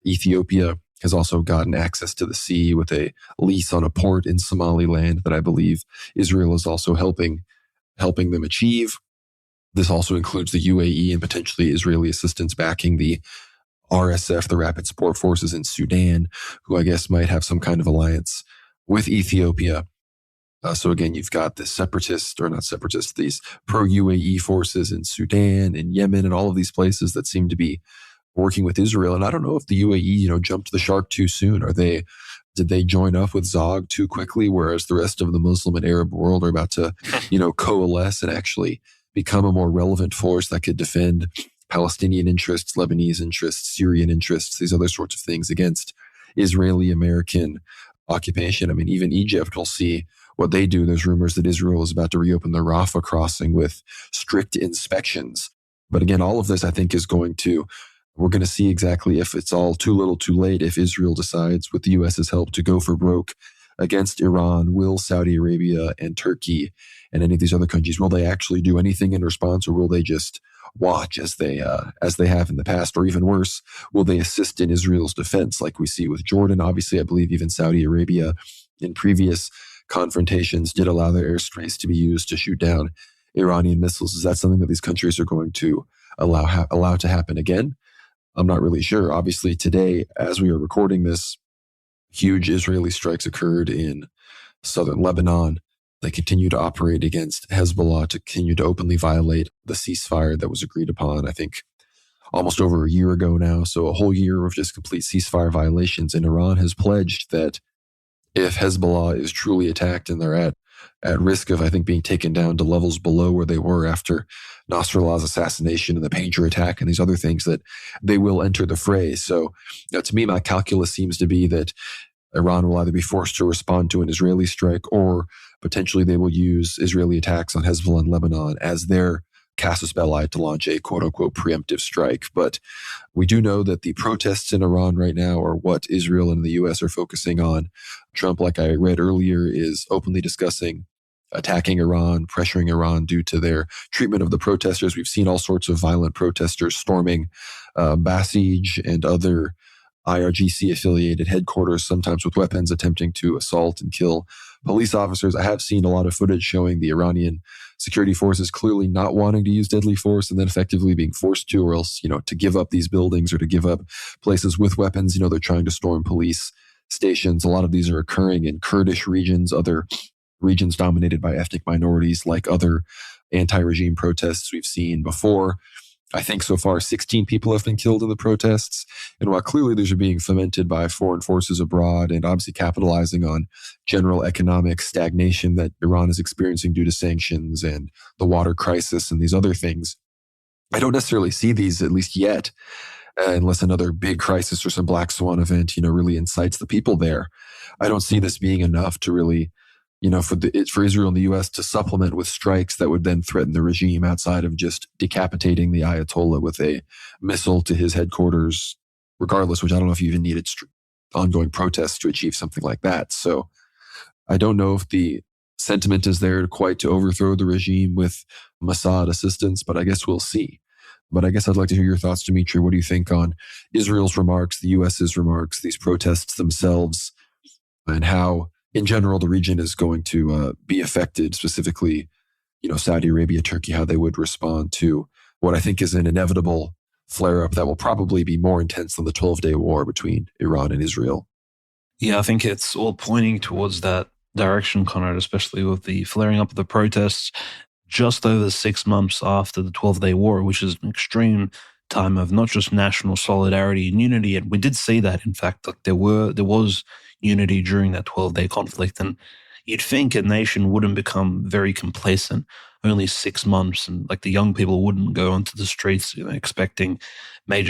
Ethiopia has also gotten access to the sea with a lease on a port in Somaliland that I believe Israel is also helping them achieve. This also includes the UAE and potentially Israeli assistance backing the RSF, the Rapid Support Forces in Sudan, who I guess might have some kind of alliance with Ethiopia. So again, you've got these pro-UAE forces in Sudan and Yemen and all of these places that seem to be working with Israel. And I don't know if the UAE, jumped the shark too soon. Did they join up with Zog too quickly, whereas the rest of the Muslim and Arab world are about to, coalesce and actually become a more relevant force that could defend Palestinian interests, Lebanese interests, Syrian interests, these other sorts of things against Israeli-American occupation. I mean, even Egypt will see what they do. There's rumors that Israel is about to reopen the Rafah crossing with strict inspections. But again, all of this, I think, we're going to see exactly if it's all too little too late, if Israel decides with the U.S.'s help to go for broke against Iran. Will Saudi Arabia and Turkey and any of these other countries, will they actually do anything in response, or will they just watch as they have in the past? Or even worse, will they assist in Israel's defense like we see with Jordan? Obviously, I believe even Saudi Arabia in previous confrontations did allow their airspace to be used to shoot down Iranian missiles. Is that something that these countries are going to allow to happen again? I'm not really sure. Obviously, today, as we are recording this, huge Israeli strikes occurred in southern Lebanon. They continue to operate against Hezbollah, to continue to openly violate the ceasefire that was agreed upon, I think, almost over a year ago now. So a whole year of just complete ceasefire violations. And Iran has pledged that if Hezbollah is truly attacked and they're at risk of, I think, being taken down to levels below where they were after Nasrallah's assassination and the Pager attack and these other things, that they will enter the fray. So to me, my calculus seems to be that Iran will either be forced to respond to an Israeli strike, or potentially they will use Israeli attacks on Hezbollah and Lebanon as their casus belli to launch a quote-unquote preemptive strike. But we do know that the protests in Iran right now are what Israel and the U.S. are focusing on. Trump, like I read earlier, is openly discussing attacking Iran, pressuring Iran due to their treatment of the protesters. We've seen all sorts of violent protesters storming Basij and other IRGC-affiliated headquarters, sometimes with weapons, attempting to assault and kill police officers. I have seen a lot of footage showing the Iranian security forces clearly not wanting to use deadly force and then effectively being forced to, or else, to give up these buildings or to give up places with weapons. They're trying to storm police stations. A lot of these are occurring in Kurdish regions, other regions dominated by ethnic minorities, like other anti-regime protests we've seen before. I think so far 16 people have been killed in the protests. And while clearly these are being fomented by foreign forces abroad and obviously capitalizing on general economic stagnation that Iran is experiencing due to sanctions and the water crisis and these other things, I don't necessarily see these, at least yet, unless another big crisis or some black swan event, really incites the people there. I don't see this being enough to really, for Israel and the U.S. to supplement with strikes that would then threaten the regime outside of just decapitating the Ayatollah with a missile to his headquarters, regardless, which I don't know if you even needed ongoing protests to achieve something like that. So I don't know if the sentiment is there quite to overthrow the regime with Mossad assistance, but I guess we'll see. But I guess I'd like to hear your thoughts, Dimitri. What do you think on Israel's remarks, the U.S.'s remarks, these protests themselves, and how, in general, the region is going to be affected, specifically, Saudi Arabia, Turkey, how they would respond to what I think is an inevitable flare-up that will probably be more intense than the 12-day war between Iran and Israel? Yeah, I think it's all pointing towards that direction, Conrad, especially with the flaring up of the protests just over 6 months after the 12-day war, which is an extreme time of not just national solidarity and unity. And we did see that, in fact, like there was unity during that 12-day conflict. And you'd think a nation wouldn't become very complacent only 6 months, and like the young people wouldn't go onto the streets, expecting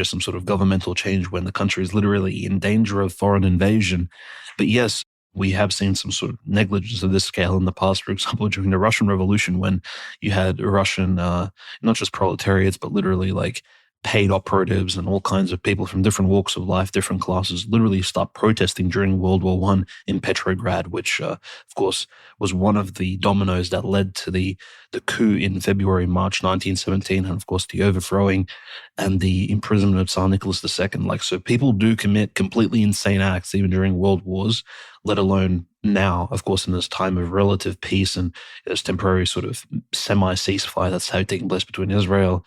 some sort of governmental change when the country is literally in danger of foreign invasion. But yes, we have seen some sort of negligence of this scale in the past. For example, during the Russian Revolution, when you had Russian, not just proletariats, but literally like paid operatives and all kinds of people from different walks of life, different classes, literally stopped protesting during World War I in Petrograd, which, of course, was one of the dominoes that led to the coup in March 1917, and of course the overthrowing and the imprisonment of Tsar Nicholas II. So people do commit completely insane acts even during world wars, let alone now, of course, in this time of relative peace and this temporary sort of semi-ceasefire that's taking place between Israel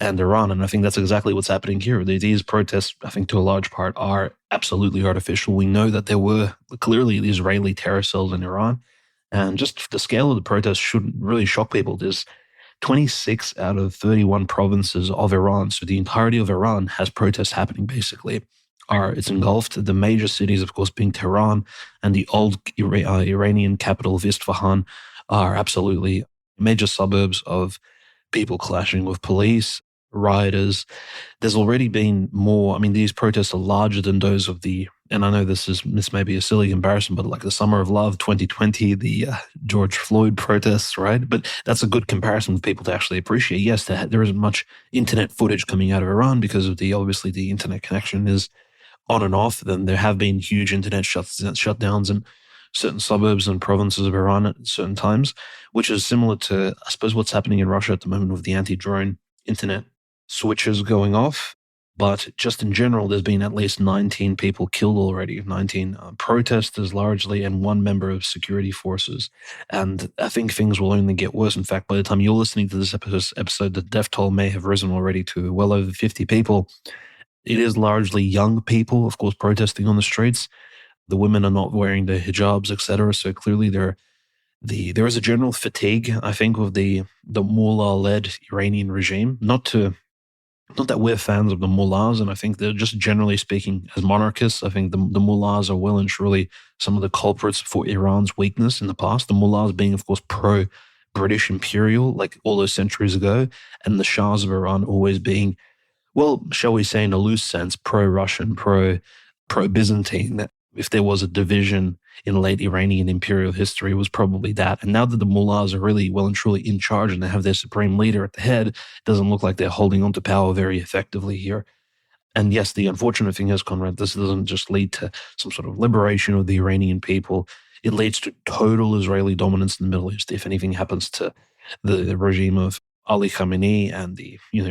and Iran. And I think that's exactly what's happening here. These protests, I think to a large part, are absolutely artificial. We know that there were clearly Israeli terror cells in Iran, and just the scale of the protests shouldn't really shock people. There's 26 out of 31 provinces of Iran, so the entirety of Iran has protests happening basically. It's engulfed, the major cities, of course, being Tehran and the old Iranian capital of Isfahan, are absolutely major suburbs of people clashing with police, rioters. There's already been more. I mean, these protests are larger than those of and I know this may be a silly comparison, but like the Summer of Love 2020, the George Floyd protests, right? But that's a good comparison for people to actually appreciate. Yes, there isn't much internet footage coming out of Iran because of obviously the internet connection is on and off. Then there have been huge internet shutdowns in certain suburbs and provinces of Iran at certain times, which is similar to, I suppose, what's happening in Russia at the moment with the anti-drone internet switches going off. But just in general, there's been at least 19 people killed already, 19 protesters largely, and one member of security forces. And I think things will only get worse. In fact, by the time you're listening to this episode, the death toll may have risen already to well over 50 people. It is largely young people, of course, protesting on the streets. The women are not wearing their hijabs, etc. So clearly they're there is a general fatigue, I think, of the mullah-led Iranian regime. Not that we're fans of the mullahs, and I think they're just generally speaking, as monarchists, I think the mullahs are well and truly some of the culprits for Iran's weakness in the past. The mullahs being, of course, pro-British imperial, like all those centuries ago, and the Shahs of Iran always being, well, shall we say in a loose sense, pro-Russian, pro-Byzantine. That if there was a division in late Iranian imperial history, it was probably that. And now that the mullahs are really well and truly in charge and they have their supreme leader at the head, it doesn't look like they're holding on to power very effectively here. And yes, the unfortunate thing is, Conrad, this doesn't just lead to some sort of liberation of the Iranian people. It leads to total Israeli dominance in the Middle East if anything happens to the regime of Ali Khamenei, and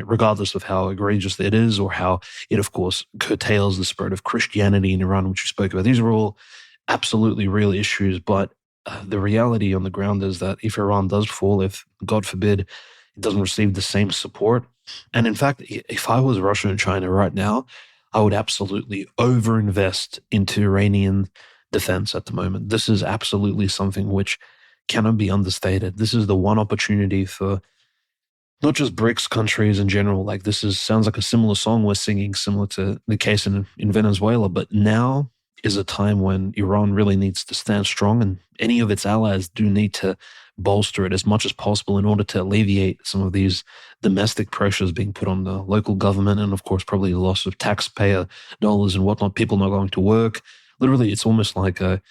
regardless of how egregious it is or how it, of course, curtails the spread of Christianity in Iran, which we spoke about. These are all absolutely real issues, but the reality on the ground is that if Iran does fall, if, God forbid, it doesn't receive the same support, and in fact, if I was Russia and China right now, I would absolutely overinvest into Iranian defense at the moment. This is absolutely something which cannot be understated. This is the one opportunity for not just BRICS countries in general. Like sounds like a similar song we're singing, similar to the case in Venezuela. But now is a time when Iran really needs to stand strong, and any of its allies do need to bolster it as much as possible in order to alleviate some of these domestic pressures being put on the local government, and of course probably the loss of taxpayer dollars and whatnot, people not going to work. Literally, it's almost like a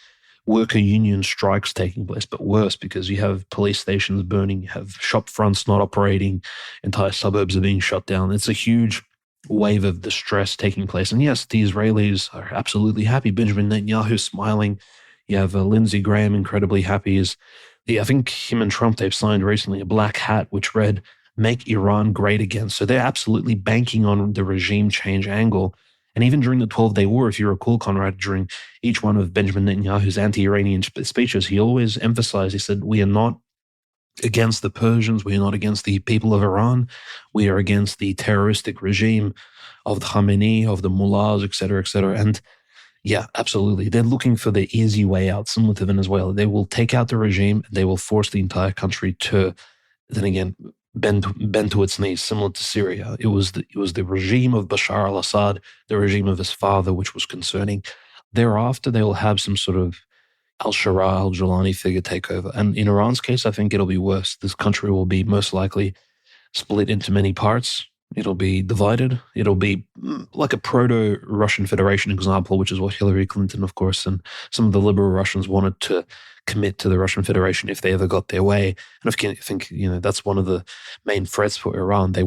worker union strikes taking place, but worse, because you have police stations burning, you have shop fronts not operating, entire suburbs are being shut down. It's a huge wave of distress taking place. And yes, the Israelis are absolutely happy. Benjamin Netanyahu smiling. You have Lindsey Graham incredibly happy. I think him and Trump, they've signed recently a black hat which read, "Make Iran Great Again." So they're absolutely banking on the regime change angle. And even during the 12-Day War, if you recall, Conrad, during each one of Benjamin Netanyahu's anti-Iranian speeches, he always emphasized, he said, we are not against the Persians, we are not against the people of Iran, we are against the terroristic regime of the Khamenei, of the mullahs, et cetera, et cetera. And yeah, absolutely. They're looking for the easy way out, similar to Venezuela. They will take out the regime, they will force the entire country to, then again, bend to its knees, similar to Syria. It was the regime of Bashar al-Assad, the regime of his father, which was concerning. Thereafter, they will have some sort of al-Shara, al-Jilani figure take over. And in Iran's case, I think it'll be worse. This country will be most likely split into many parts. It'll be divided. It'll be like a proto-Russian Federation example, which is what Hillary Clinton, of course, and some of the liberal Russians wanted to commit to the Russian Federation if they ever got their way. And I think that's one of the main threats for Iran. They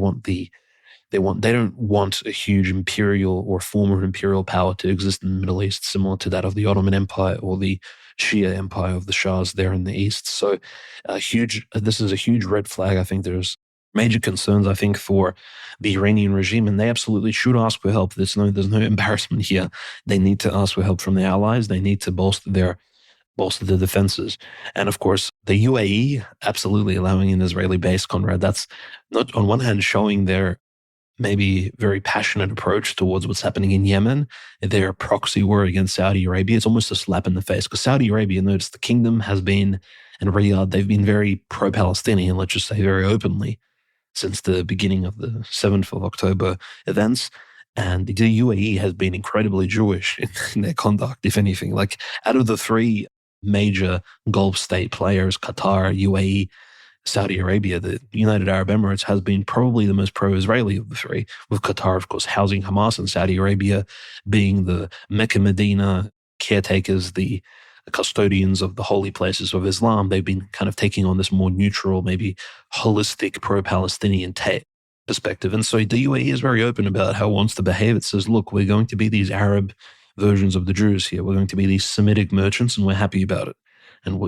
don't want a huge imperial or former imperial power to exist in the Middle East, similar to that of the Ottoman Empire or the Shia Empire of the Shahs there in the East. So this is a huge red flag. I think there's major concerns, I think, for the Iranian regime, and they absolutely should ask for help. There's no embarrassment here. They need to ask for help from their allies. They need to bolster their defenses. And of course, the UAE absolutely allowing an Israeli base, Conrad. That's not, on one hand, showing their maybe very passionate approach towards what's happening in Yemen, their proxy war against Saudi Arabia. It's almost a slap in the face, because Saudi Arabia, notice the kingdom has been, and Riyadh, they've been very pro-Palestinian, let's just say very openly, since the beginning of the 7th of October events. And the UAE has been incredibly Jewish in their conduct, if anything. Like, out of the three major Gulf state players, Qatar, UAE, Saudi Arabia, the United Arab Emirates has been probably the most pro-Israeli of the three, with Qatar, of course, housing Hamas, and Saudi Arabia being the Mecca Medina caretakers, the custodians of the holy places of Islam. They've been kind of taking on this more neutral, maybe holistic pro-Palestinian perspective. And so the UAE is very open about how it wants to behave. It says, look, we're going to be these Arab versions of the Jews here. We're going to be these Semitic merchants, and we're happy about it. And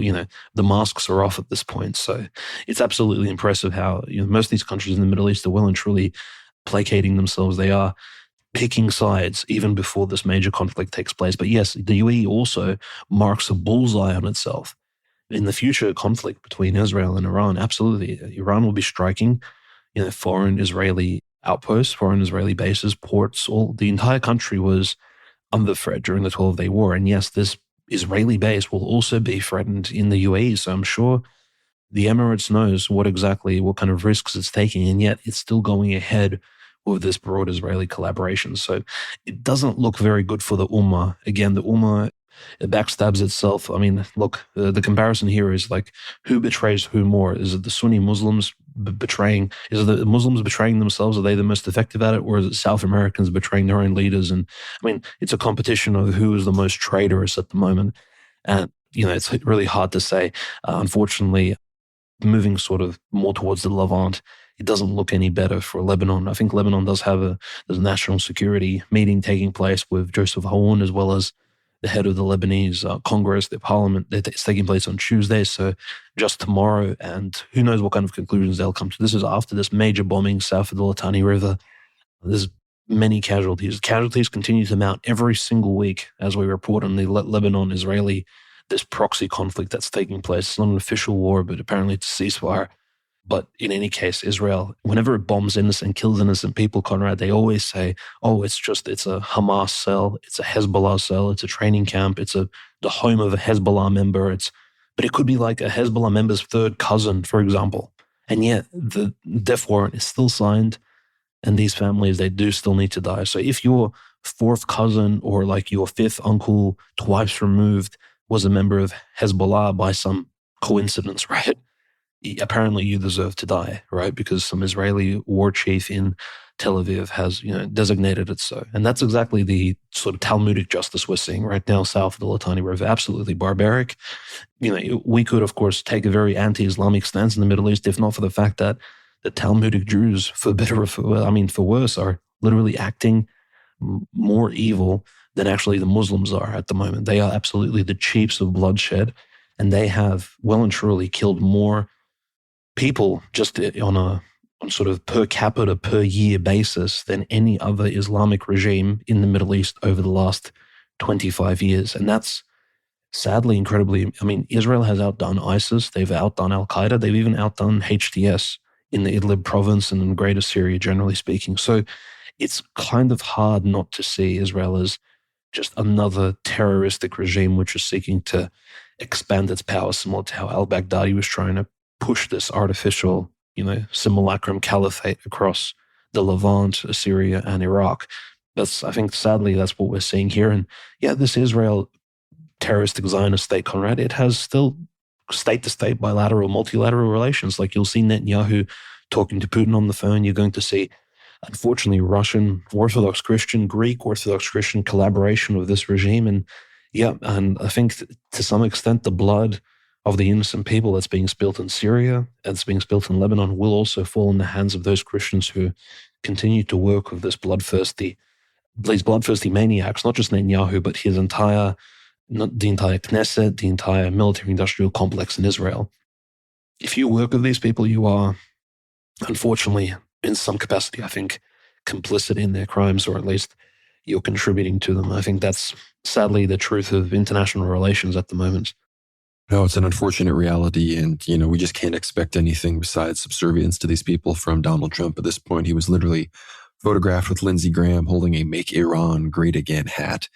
the masks are off at this point. So it's absolutely impressive how most of these countries in the Middle East are well and truly placating themselves. They are picking sides even before this major conflict takes place. But yes, the UAE also marks a bullseye on itself in the future conflict between Israel and Iran. Absolutely, Iran will be striking foreign Israeli outposts, foreign Israeli bases, ports. The entire country was under threat during the 12-Day War. And yes, this Israeli base will also be threatened in the UAE. So I'm sure the Emirates knows what kind of risks it's taking, and yet it's still going ahead with this broad Israeli collaboration. So it doesn't look very good for the Ummah. Again, the Ummah, it backstabs itself. I mean, look, the comparison here is like, who betrays who more? Is it the Sunni Muslims betraying? Is it the Muslims betraying themselves? Are they the most effective at it? Or is it South Americans betraying their own leaders? And I mean, it's a competition of who is the most traitorous at the moment. And, it's really hard to say. Unfortunately, moving sort of more towards the Levant, it doesn't look any better for Lebanon. I think Lebanon does have there's a national security meeting taking place with Joseph Aoun, as well as the head of the Lebanese Congress, the parliament. It's taking place on Tuesday, so just tomorrow, and who knows what kind of conclusions they'll come to. This is after this major bombing south of the Litani River. There's many casualties. Casualties continue to mount every single week as we report on the Lebanon-Israeli, this proxy conflict that's taking place. It's not an official war, but apparently it's a ceasefire. But in any case, Israel, whenever it bombs innocent, kills innocent people, Conrad, they always say, oh, it's a Hamas cell, it's a Hezbollah cell, it's a training camp, it's the home of a Hezbollah member. But it could be like a Hezbollah member's third cousin, for example. And yet the death warrant is still signed, and these families, they do still need to die. So if your fourth cousin or like your fifth uncle twice removed was a member of Hezbollah by some coincidence, right? Apparently you deserve to die, right? Because some Israeli war chief in Tel Aviv has, designated it so. And that's exactly the sort of Talmudic justice we're seeing right now south of the Litani River. Absolutely barbaric. We could, of course, take a very anti-Islamic stance in the Middle East, if not for the fact that the Talmudic Jews, for better or for worse, are literally acting more evil than actually the Muslims are at the moment. They are absolutely the chiefs of bloodshed, and they have well and truly killed more people just on sort of per capita, per year basis than any other Islamic regime in the Middle East over the last 25 years. And that's sadly incredibly, Israel has outdone ISIS, they've outdone Al-Qaeda, they've even outdone HTS in the Idlib province and in greater Syria, generally speaking. So it's kind of hard not to see Israel as just another terroristic regime which is seeking to expand its power, similar to how al-Baghdadi was trying to push this artificial, simulacrum caliphate across the Levant, Syria, and Iraq. I think, sadly, that's what we're seeing here. And yeah, this Israel terroristic Zionist state, Conrad, it has still state-to-state, bilateral, multilateral relations. Like, you'll see Netanyahu talking to Putin on the phone. You're going to see, unfortunately, Russian Orthodox Christian, Greek Orthodox Christian collaboration with this regime. And and I think to some extent the blood of the innocent people that's being spilt in Syria, that's being spilt in Lebanon, will also fall in the hands of those Christians who continue to work with these bloodthirsty maniacs, not just Netanyahu, but the entire Knesset, the entire military-industrial complex in Israel. If you work with these people, you are, unfortunately, in some capacity, I think, complicit in their crimes, or at least you're contributing to them. I think that's sadly the truth of international relations at the moment. No, it's an unfortunate reality, and, we just can't expect anything besides subservience to these people from Donald Trump. At this point, he was literally photographed with Lindsey Graham holding a Make Iran Great Again hat.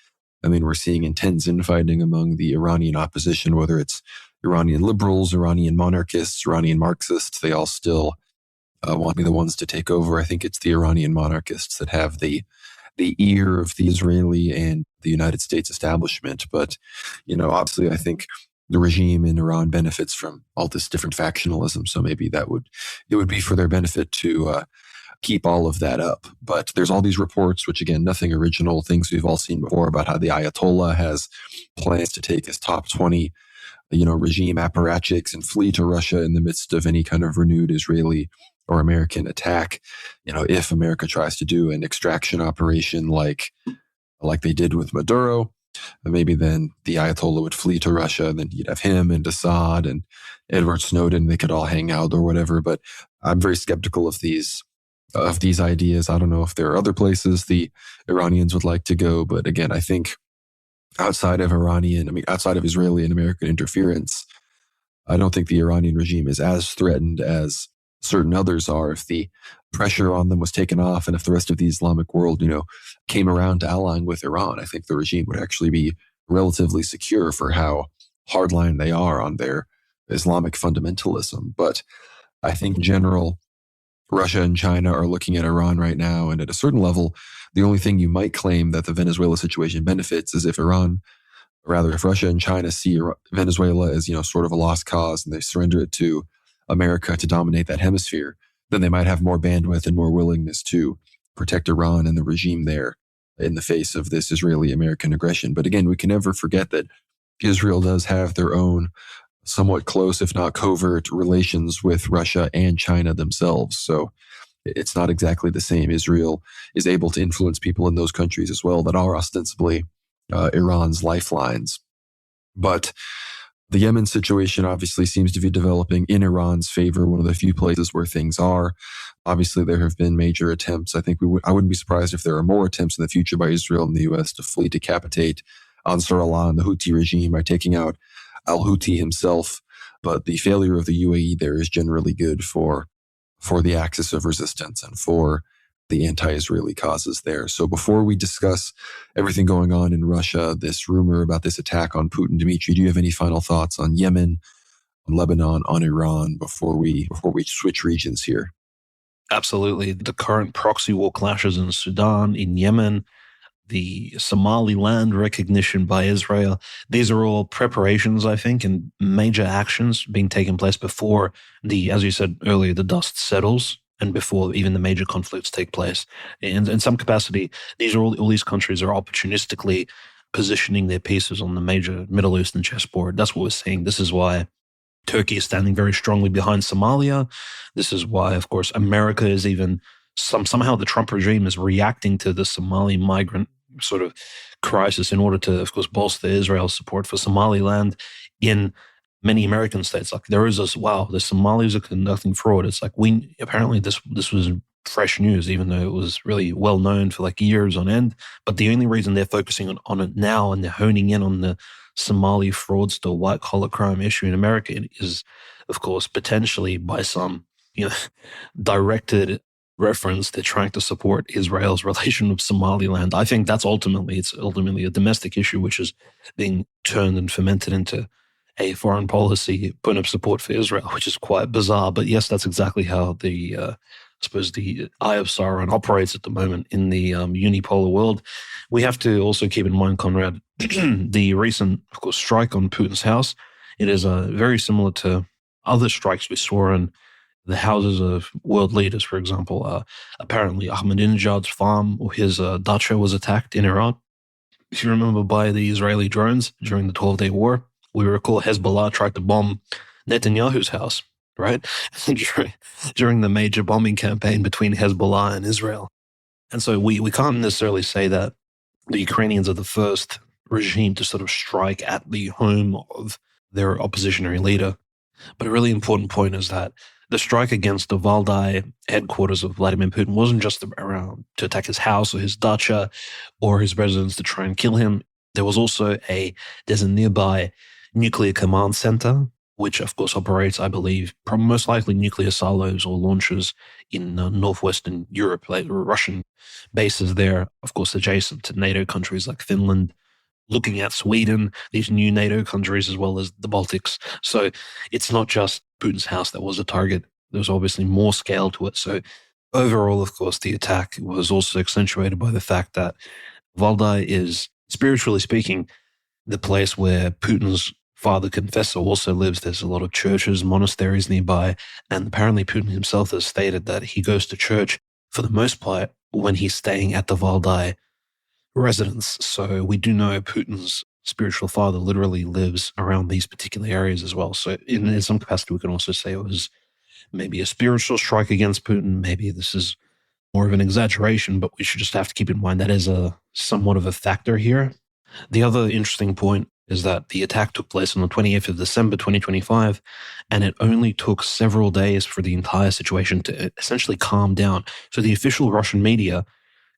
We're seeing intense infighting among the Iranian opposition, whether it's Iranian liberals, Iranian monarchists, Iranian Marxists. They all still want to be the ones to take over. I think it's the Iranian monarchists that have the ear of the Israeli and the United States establishment. But, obviously, I think the regime in Iran benefits from all this different factionalism. So maybe it would be for their benefit to keep all of that up. But there's all these reports, which again, nothing original, things we've all seen before, about how the Ayatollah has plans to take his top 20, regime apparatchiks and flee to Russia in the midst of any kind of renewed Israeli or American attack. If America tries to do an extraction operation like they did with Maduro, maybe then the Ayatollah would flee to Russia, and then you'd have him and Assad and Edward Snowden. They could all hang out or whatever. But I'm very skeptical of these ideas. I don't know if there are other places the Iranians would like to go. But again, I think outside of Israeli and American interference, I don't think the Iranian regime is as threatened as certain others are. If the pressure on them was taken off, and if the rest of the Islamic world, came around to allying with Iran, I think the regime would actually be relatively secure for how hardline they are on their Islamic fundamentalism. But I think in general, Russia and China are looking at Iran right now. And at a certain level, the only thing you might claim that the Venezuela situation benefits is if Russia and China see Venezuela as, sort of a lost cause and they surrender it to America to dominate that hemisphere, then they might have more bandwidth and more willingness to protect Iran and the regime there in the face of this Israeli-American aggression. But again, we can never forget that Israel does have their own somewhat close, if not covert, relations with Russia and China themselves. So it's not exactly the same. Israel is able to influence people in those countries as well that are ostensibly Iran's lifelines. But the Yemen situation obviously seems to be developing in Iran's favor, one of the few places where things are. Obviously, there have been major attempts. I think I wouldn't be surprised if there are more attempts in the future by Israel and the U.S. to fully decapitate Ansar Allah and the Houthi regime by taking out al-Houthi himself. But the failure of the UAE there is generally good for the axis of resistance and for the anti-Israeli causes there. So before we discuss everything going on in Russia, this rumor about this attack on Putin, Dimitri, do you have any final thoughts on Yemen, on Lebanon, on Iran before we switch regions here? Absolutely. The current proxy war clashes in Sudan, in Yemen, the Somaliland recognition by Israel. These are all preparations, I think, and major actions being taken place before as you said earlier, the dust settles and before even the major conflicts take place. And in some capacity, all these countries are opportunistically positioning their pieces on the major Middle Eastern chessboard. That's what we're seeing. This is why Turkey is standing very strongly behind Somalia. This is why, of course, America is even somehow the Trump regime is reacting to the Somali migrant sort of crisis in order to, of course, bolster Israel's support for Somaliland in many American states. Like there is this, wow, the Somalis are conducting fraud. It's like apparently this was fresh news, even though it was really well known for like years on end. But the only reason they're focusing on it now and they're honing in on the Somali fraudster white collar crime issue in America is, of course, potentially by some, directed reference, they're trying to support Israel's relation with Somaliland. I think it's ultimately a domestic issue, which is being turned and fermented into a foreign policy point of support for Israel, which is quite bizarre. But yes, that's exactly how the Eye of Sauron operates at the moment in the unipolar world. We have to also keep in mind, Conrad, the recent, of course, strike on Putin's house. It is very similar to other strikes we saw in the houses of world leaders. For example, apparently Ahmadinejad's farm or his dacha was attacked in Iraq. If you remember, by the Israeli drones during the 12-day war. We recall Hezbollah tried to bomb Netanyahu's house, right? during the major bombing campaign between Hezbollah and Israel. And so we can't necessarily say that the Ukrainians are the first regime to sort of strike at the home of their oppositionary leader. But a really important point is that the strike against the Valdai headquarters of Vladimir Putin wasn't just around to attack his house or his dacha or his residence to try and kill him. There was also there's a nearby nuclear command center, which of course operates, I believe, most likely nuclear silos or launchers in northwestern Europe, like Russian bases there, of course, adjacent to NATO countries like Finland, looking at Sweden, these new NATO countries, as well as the Baltics. So it's not just Putin's house that was a target. There's obviously more scale to it. So overall, of course, the attack was also accentuated by the fact that Valdai is, spiritually speaking, the place where Putin's father confessor also lives. There's a lot of churches, monasteries nearby, and apparently Putin himself has stated that he goes to church for the most part when he's staying at the Valdai residence. So we do know Putin's spiritual father literally lives around these particular areas as well. So in some capacity, we can also say it was maybe a spiritual strike against Putin. Maybe this is more of an exaggeration, but we should just have to keep in mind that is somewhat of a factor here. The other interesting point is that the attack took place on the 28th of December, 2025, and it only took several days for the entire situation to essentially calm down. So the official Russian media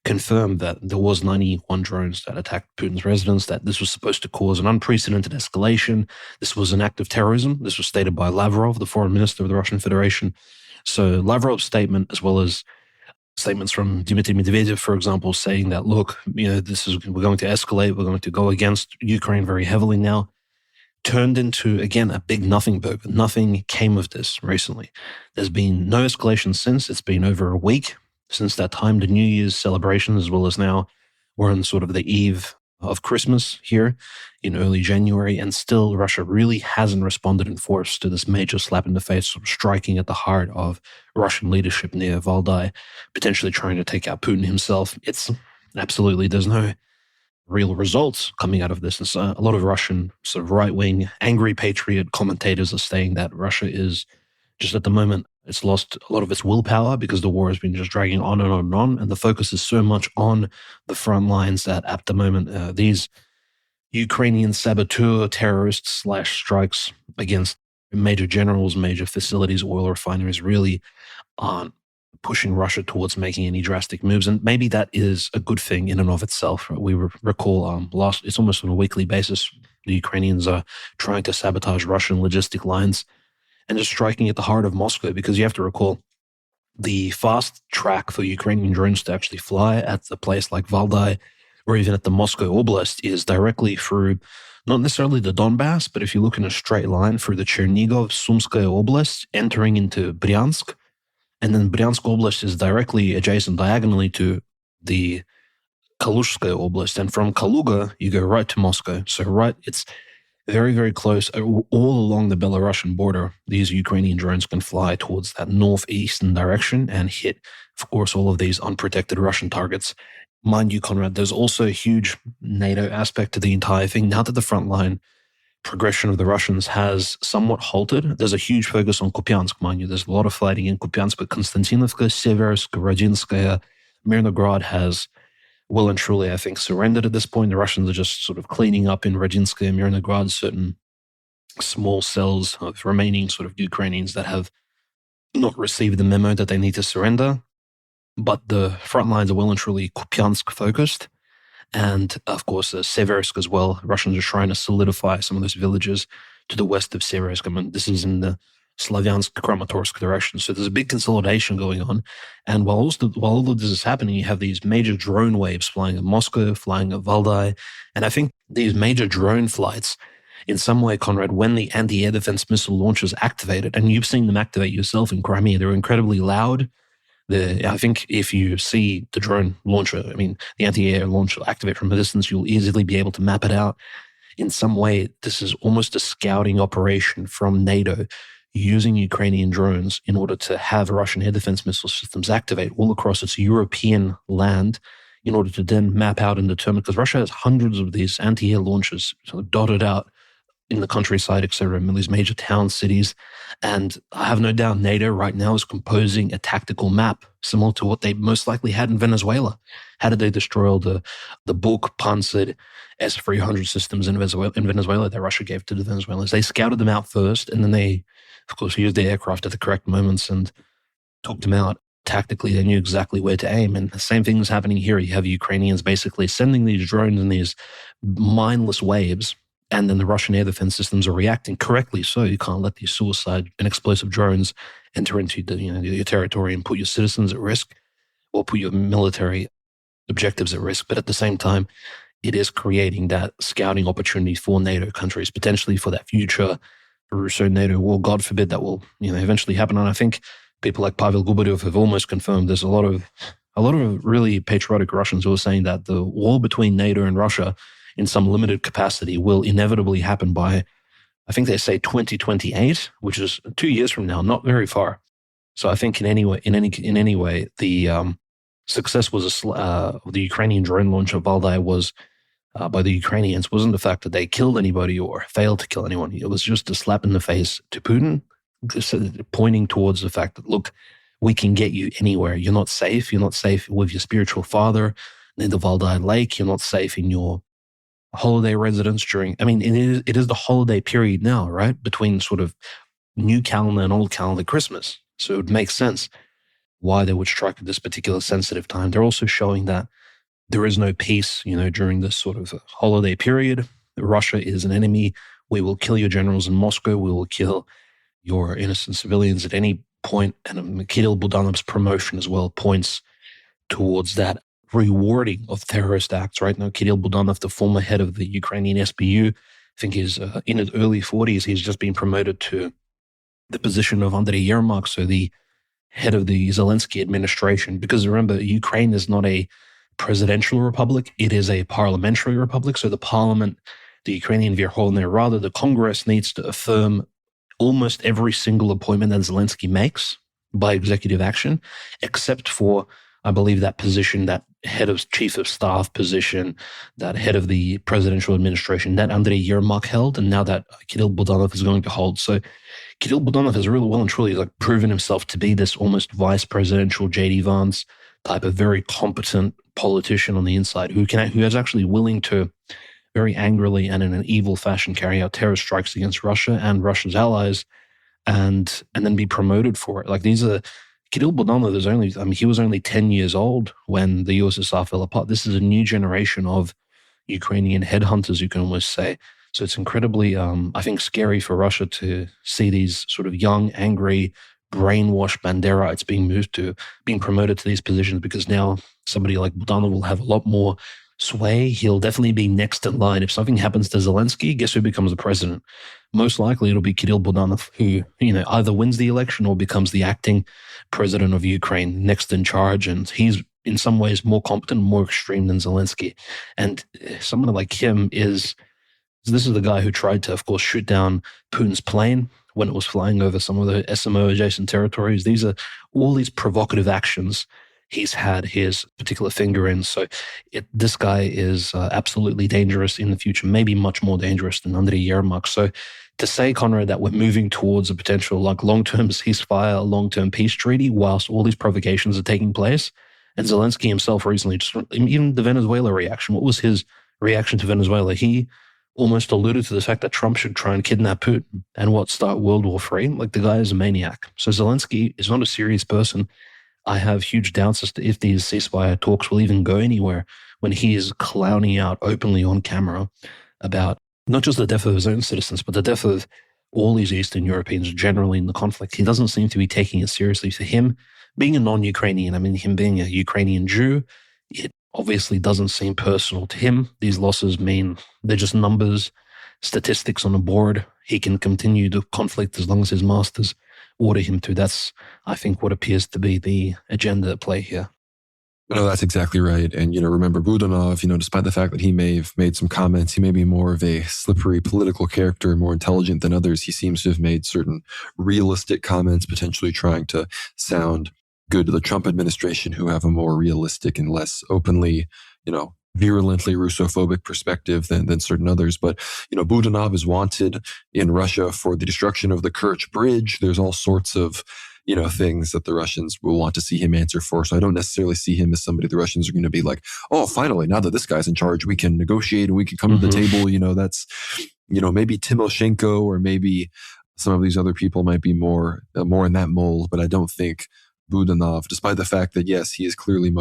confirmed that there was 91 drones that attacked Putin's residence, that this was supposed to cause an unprecedented escalation. This was an act of terrorism. This was stated by Lavrov, the foreign minister of the Russian Federation. So Lavrov's statement, as well as statements from Dmitry Medvedev, for example, saying that, look, we're going to escalate, we're going to go against Ukraine very heavily now, turned into, again, a big nothing burger. Nothing came of this recently. There's been no escalation since. It's been over a week since that time, the New Year's celebration, as well as now we're on sort of the eve of Christmas here in early January, and still Russia really hasn't responded in force to this major slap in the face, sort of striking at the heart of Russian leadership near Valdai, potentially trying to take out Putin himself. It's absolutely, there's no real results coming out of this. And a lot of Russian sort of right-wing, angry patriot commentators are saying that Russia is just at the moment, it's lost a lot of its willpower because the war has been just dragging on and on and on. And the focus is so much on the front lines that at the moment, these Ukrainian saboteur terrorists / strikes against major generals, major facilities, oil refineries really aren't pushing Russia towards making any drastic moves. And maybe that is a good thing in and of itself. We recall it's almost on a weekly basis, the Ukrainians are trying to sabotage Russian logistic lines and just striking at the heart of Moscow, because you have to recall the fast track for Ukrainian drones to actually fly at a place like Valdai or even at the Moscow Oblast is directly through not necessarily the Donbass, but if you look in a straight line through the Chernigov, Sumskaya Oblast, entering into Bryansk, and then Bryansk Oblast is directly adjacent diagonally to the Kaluzhskaya Oblast. And from Kaluga, you go right to Moscow. So it's very, very close. All along the Belarusian border, these Ukrainian drones can fly towards that northeastern direction and hit, of course, all of these unprotected Russian targets. Mind you, Conrad, there's also a huge NATO aspect to the entire thing. Now that the frontline progression of the Russians has somewhat halted, there's a huge focus on Kupiansk, mind you. There's a lot of fighting in Kupiansk, but Konstantinovka, Seversk, Rodinskaya, Mirnograd has well and truly, I think, surrendered at this point. The Russians are just sort of cleaning up in Rodinskaya and Mirnograd certain small cells of remaining sort of Ukrainians that have not received the memo that they need to surrender. But the front lines are well and truly Kupiansk focused. And of course, Seversk as well. Russians are trying to solidify some of those villages to the west of Seversk. I mean, this is in the Slavyansk, Kramatorsk direction. So there's a big consolidation going on. And while all of this is happening, you have these major drone waves flying at Moscow, flying at Valdai. And I think these major drone flights, in some way, Conrad, when the anti-air defense missile launchers activated, and you've seen them activate yourself in Crimea, they're incredibly loud. I think if you see the drone launcher, I mean, the anti-air launcher activate from a distance, you'll easily be able to map it out. In some way, this is almost a scouting operation from NATO using Ukrainian drones in order to have Russian air defense missile systems activate all across its European land in order to then map out and determine, because Russia has hundreds of these anti-air launchers sort of dotted out in the countryside, etc., in these major town cities. And I have no doubt NATO right now is composing a tactical map similar to what they most likely had in Venezuela. How did they destroy all the Buk Panzer S-300 systems in Venezuela that Russia gave to the Venezuelans? They scouted them out first, and then they, of course, used their aircraft at the correct moments and took them out. Tactically, they knew exactly where to aim. And the same thing is happening here. You have Ukrainians basically sending these drones in these mindless waves, and then the Russian air defense systems are reacting correctly. So you can't let these suicide and explosive drones enter into your territory and put your citizens at risk or put your military objectives at risk. But at the same time, it is creating that scouting opportunity for NATO countries, potentially for that future Russo-NATO war. God forbid that will eventually happen. And I think people like Pavel Gubaryov have almost confirmed there's a lot of really patriotic Russians who are saying that the war between NATO and Russia in some limited capacity will inevitably happen by, I think they say 2028, which is 2 years from now, not very far. So I think in any way, the success was the Ukrainian drone launch of Valdai was by the Ukrainians wasn't the fact that they killed anybody or failed to kill anyone. It was just a slap in the face to Putin, pointing towards the fact that, look, we can get you anywhere. You're not safe. You're not safe with your spiritual father near the Valdai Lake. You're not safe in your holiday residence it is the holiday period now, right? Between sort of new calendar and old calendar Christmas. So it makes sense why they would strike at this particular sensitive time. They're also showing that there is no peace, during this sort of holiday period. Russia is an enemy. We will kill your generals in Moscow. We will kill your innocent civilians at any point. And Mikhail Budanov's promotion as well points towards that rewarding of terrorist acts. Right now, Kirill Budanov, the former head of the Ukrainian SBU, I think he's in his early 40s. He's just been promoted to the position of Andrei Yermak, so the head of the Zelensky administration. Because remember, Ukraine is not a presidential republic, it is a parliamentary republic. So the parliament, the Ukrainian Verkhovная Rada, the Congress needs to affirm almost every single appointment that Zelensky makes by executive action, except for, I believe, that position, that head of chief of staff position, that head of the presidential administration, that Andrei Yermak held, and now that Kirill Budanov is going to hold. So Kirill Budanov has really well and truly proven himself to be this almost vice presidential J.D. Vance type of very competent politician on the inside who is actually willing to very angrily and in an evil fashion carry out terror strikes against Russia and Russia's allies, and then be promoted for it. Like, these are Kirill Budanov. He was only 10 years old when the USSR fell apart. This is a new generation of Ukrainian headhunters, you can almost say. So it's incredibly, I think, scary for Russia to see these sort of young, angry, brainwashed Banderites being promoted to these positions, because now somebody like Budanov will have a lot more sway. He'll definitely be next in line. If something happens to Zelensky, guess who becomes the president? Most likely it'll be Kirill Budanov, who, either wins the election or becomes the acting president of Ukraine, next in charge. And he's in some ways more competent, more extreme than Zelensky. And someone like him this is the guy who tried to, of course, shoot down Putin's plane when it was flying over some of the SMO adjacent territories. These are all these provocative actions he's had his particular finger in. So this guy is absolutely dangerous in the future, maybe much more dangerous than Andrei Yermak. So to say, Conrad, that we're moving towards a potential long-term ceasefire, a long-term peace treaty, whilst all these provocations are taking place, and Zelensky himself recently, even the Venezuela reaction, what was his reaction to Venezuela? He almost alluded to the fact that Trump should try and kidnap Putin and start World War III. Like, the guy is a maniac. So Zelensky is not a serious person. I have huge doubts as to if these ceasefire talks will even go anywhere when he is clowning out openly on camera about not just the death of his own citizens, but the death of all these Eastern Europeans generally in the conflict. He doesn't seem to be taking it seriously. For him, being a non-Ukrainian, him being a Ukrainian Jew, it obviously doesn't seem personal to him. These losses they're just numbers, statistics on a board. He can continue the conflict as long as his masters order him to. That's, I think, what appears to be the agenda at play here. No, that's exactly right. And, remember Budanov, despite the fact that he may have made some comments, he may be more of a slippery political character, more intelligent than others. He seems to have made certain realistic comments, potentially trying to sound good to the Trump administration, who have a more realistic and less openly, virulently Russophobic perspective than certain others. But, Budanov is wanted in Russia for the destruction of the Kerch Bridge. There's all sorts of, things that the Russians will want to see him answer for. So I don't necessarily see him as somebody the Russians are going to be like, oh, finally, now that this guy's in charge, we can negotiate and we can come to the table. That's, maybe Timoshenko or maybe some of these other people might be more in that mold. But I don't think Budanov, despite the fact that, yes, he is clearly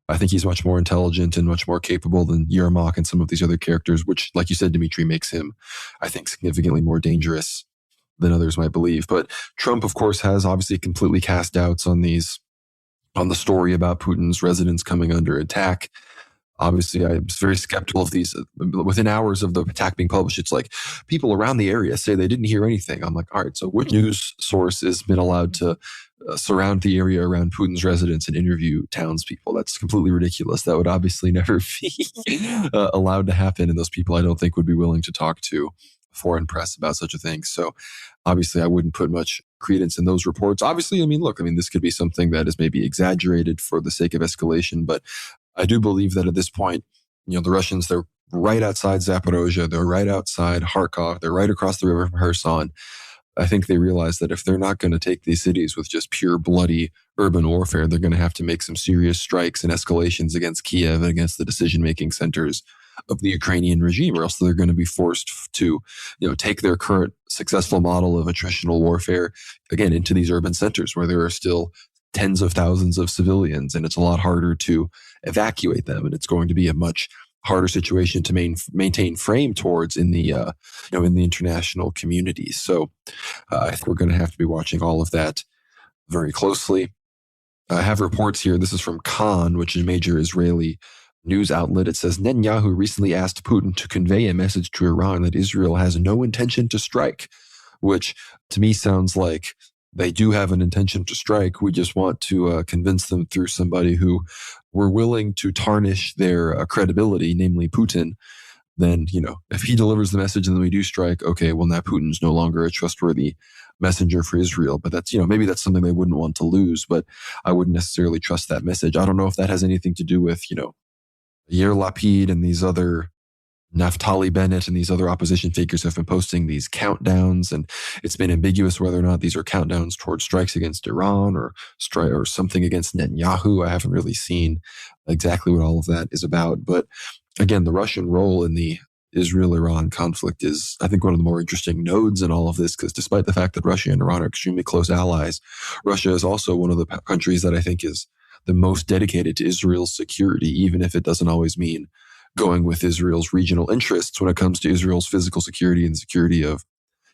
I think he's much more intelligent and much more capable than Yermak and some of these other characters, which, like you said, Dimitri, makes him, I think, significantly more dangerous than others might believe. But Trump, of course, has obviously completely cast doubts on the story about Putin's residence coming under attack. Obviously, I was very skeptical of these. Within hours of the attack being published, it's like people around the area say they didn't hear anything. I'm like, all right, so which news source has been allowed to surround the area around Putin's residence and interview townspeople? That's completely ridiculous. That would obviously never be allowed to happen. And those people, I don't think, would be willing to talk to foreign press about such a thing. So obviously, I wouldn't put much credence in those reports. Obviously, this could be something that is maybe exaggerated for the sake of escalation, but I do believe that at this point, the Russians, they're right outside Zaporozhye, they're right outside Kharkov, they're right across the river from Kherson. I think they realize that if they're not going to take these cities with just pure bloody urban warfare, they're going to have to make some serious strikes and escalations against Kiev and against the decision-making centers of the Ukrainian regime, or else they're going to be forced to, take their current successful model of attritional warfare, again, into these urban centers where there are still tens of thousands of civilians, and it's a lot harder to evacuate them, and it's going to be a much harder situation to maintain frame towards in the in the international community. So I think we're going to have to be watching all of that very closely. I have reports here. This is from Khan, which is a major Israeli news outlet. It says Netanyahu recently asked Putin to convey a message to Iran that Israel has no intention to strike, which to me sounds like they do have an intention to strike. We just want to convince them through somebody who we're willing to tarnish their credibility, namely Putin. Then, if he delivers the message and then we do strike, okay, well, now Putin's no longer a trustworthy messenger for Israel. But that's, maybe that's something they wouldn't want to lose, but I wouldn't necessarily trust that message. I don't know if that has anything to do with, Yair Lapid and these other Naftali Bennett and these other opposition figures have been posting these countdowns, and it's been ambiguous whether or not these are countdowns towards strikes against Iran or something against Netanyahu. I haven't really seen exactly what all of that is about. But again, the Russian role in the Israel-Iran conflict is, I think, one of the more interesting nodes in all of this, because despite the fact that Russia and Iran are extremely close allies, Russia is also one of the countries that I think is the most dedicated to Israel's security, even if it doesn't always mean going with Israel's regional interests when it comes to Israel's physical security and security of,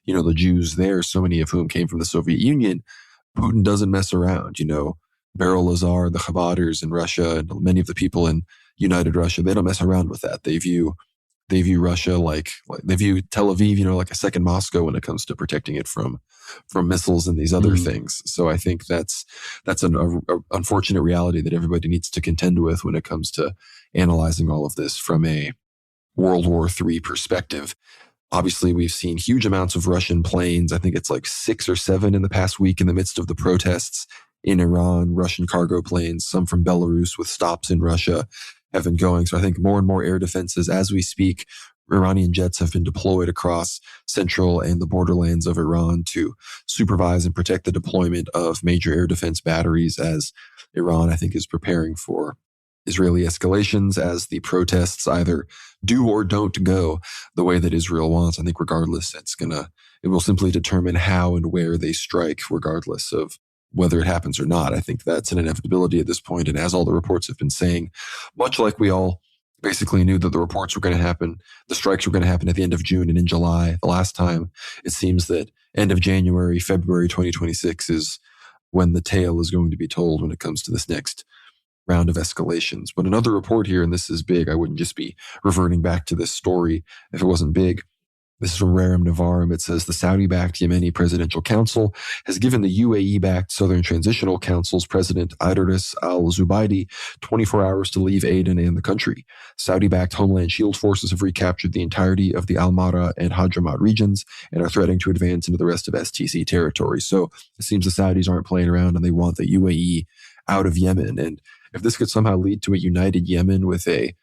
the Jews there, so many of whom came from the Soviet Union. Putin doesn't mess around. Beryl Lazar, the Chabaders in Russia, and many of the people in United Russia, they don't mess around with that. They view Russia like they view Tel Aviv, like a second Moscow when it comes to protecting it from missiles and these other things. So I think that's an unfortunate reality that everybody needs to contend with when it comes to analyzing all of this from a World War III perspective. Obviously, we've seen huge amounts of Russian planes. I think it's like 6 or 7 in the past week in the midst of the protests in Iran, Russian cargo planes, some from Belarus with stops in Russia have been going. So I think more and more air defenses as we speak. Iranian jets have been deployed across central and the borderlands of Iran to supervise and protect the deployment of major air defense batteries as Iran, I think, is preparing for Israeli escalations as the protests either do or don't go the way that Israel wants. I think regardless, it will simply determine how and where they strike, regardless of whether it happens or not. I think that's an inevitability at this point. And as all the reports have been saying, much like we all basically knew that the reports were going to happen, the strikes were going to happen at the end of June and in July. The last time, it seems that end of January, February 2026 is when the tale is going to be told when it comes to this next round of escalations. But another report here, and this is big, I wouldn't just be reverting back to this story if it wasn't big. This is from Rerim Nevarim. It says the Saudi-backed Yemeni Presidential Council has given the UAE-backed Southern Transitional Council's President Idris al-Zubaydi 24 hours to leave Aden and the country. Saudi-backed Homeland Shield forces have recaptured the entirety of the Al-Mara and Hadramaut regions and are threatening to advance into the rest of STC territory. So it seems the Saudis aren't playing around and they want the UAE out of Yemen. And if this could somehow lead to a united Yemen with a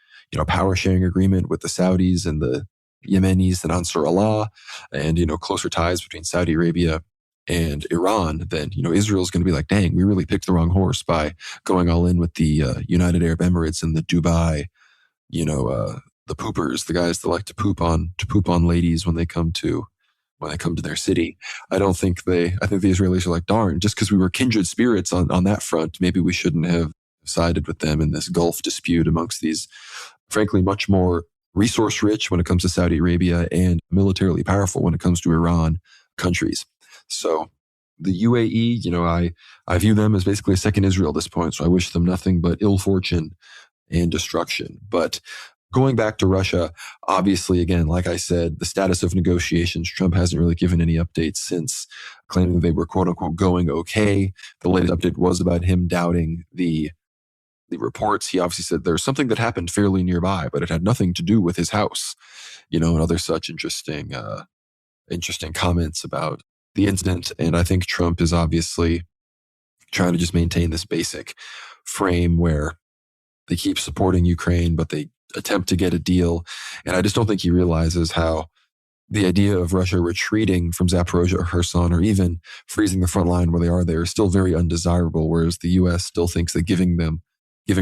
power sharing agreement with the Saudis and the Yemenis and Ansar Allah and, closer ties between Saudi Arabia and Iran, then, Israel's going to be like, dang, we really picked the wrong horse by going all in with the United Arab Emirates and the Dubai, the poopers, the guys that like to poop on ladies when they come to their city. I think the Israelis are like, darn, just because we were kindred spirits on that front, maybe we shouldn't have sided with them in this Gulf dispute amongst these, frankly, much more resource rich when it comes to Saudi Arabia and powerful when it comes to Iran countries. So the UAE, I view them as basically a second Israel at this point. So I wish them nothing but ill fortune and destruction. But going back to Russia, obviously, again, like I said, the status of negotiations, Trump hasn't really given any updates since, claiming that they were quote unquote going okay. The latest update was about him doubting the reports. He obviously said there's something that happened fairly nearby, but it had nothing to do with his house, and other such interesting comments about the incident. And I think Trump is obviously trying to just maintain this basic frame where they keep supporting Ukraine, but they attempt to get a deal. And I just don't think he realizes how the idea of Russia retreating from Zaporozhye or Kherson, or even freezing the front line where they are there, is still very undesirable, whereas the U.S. still thinks that giving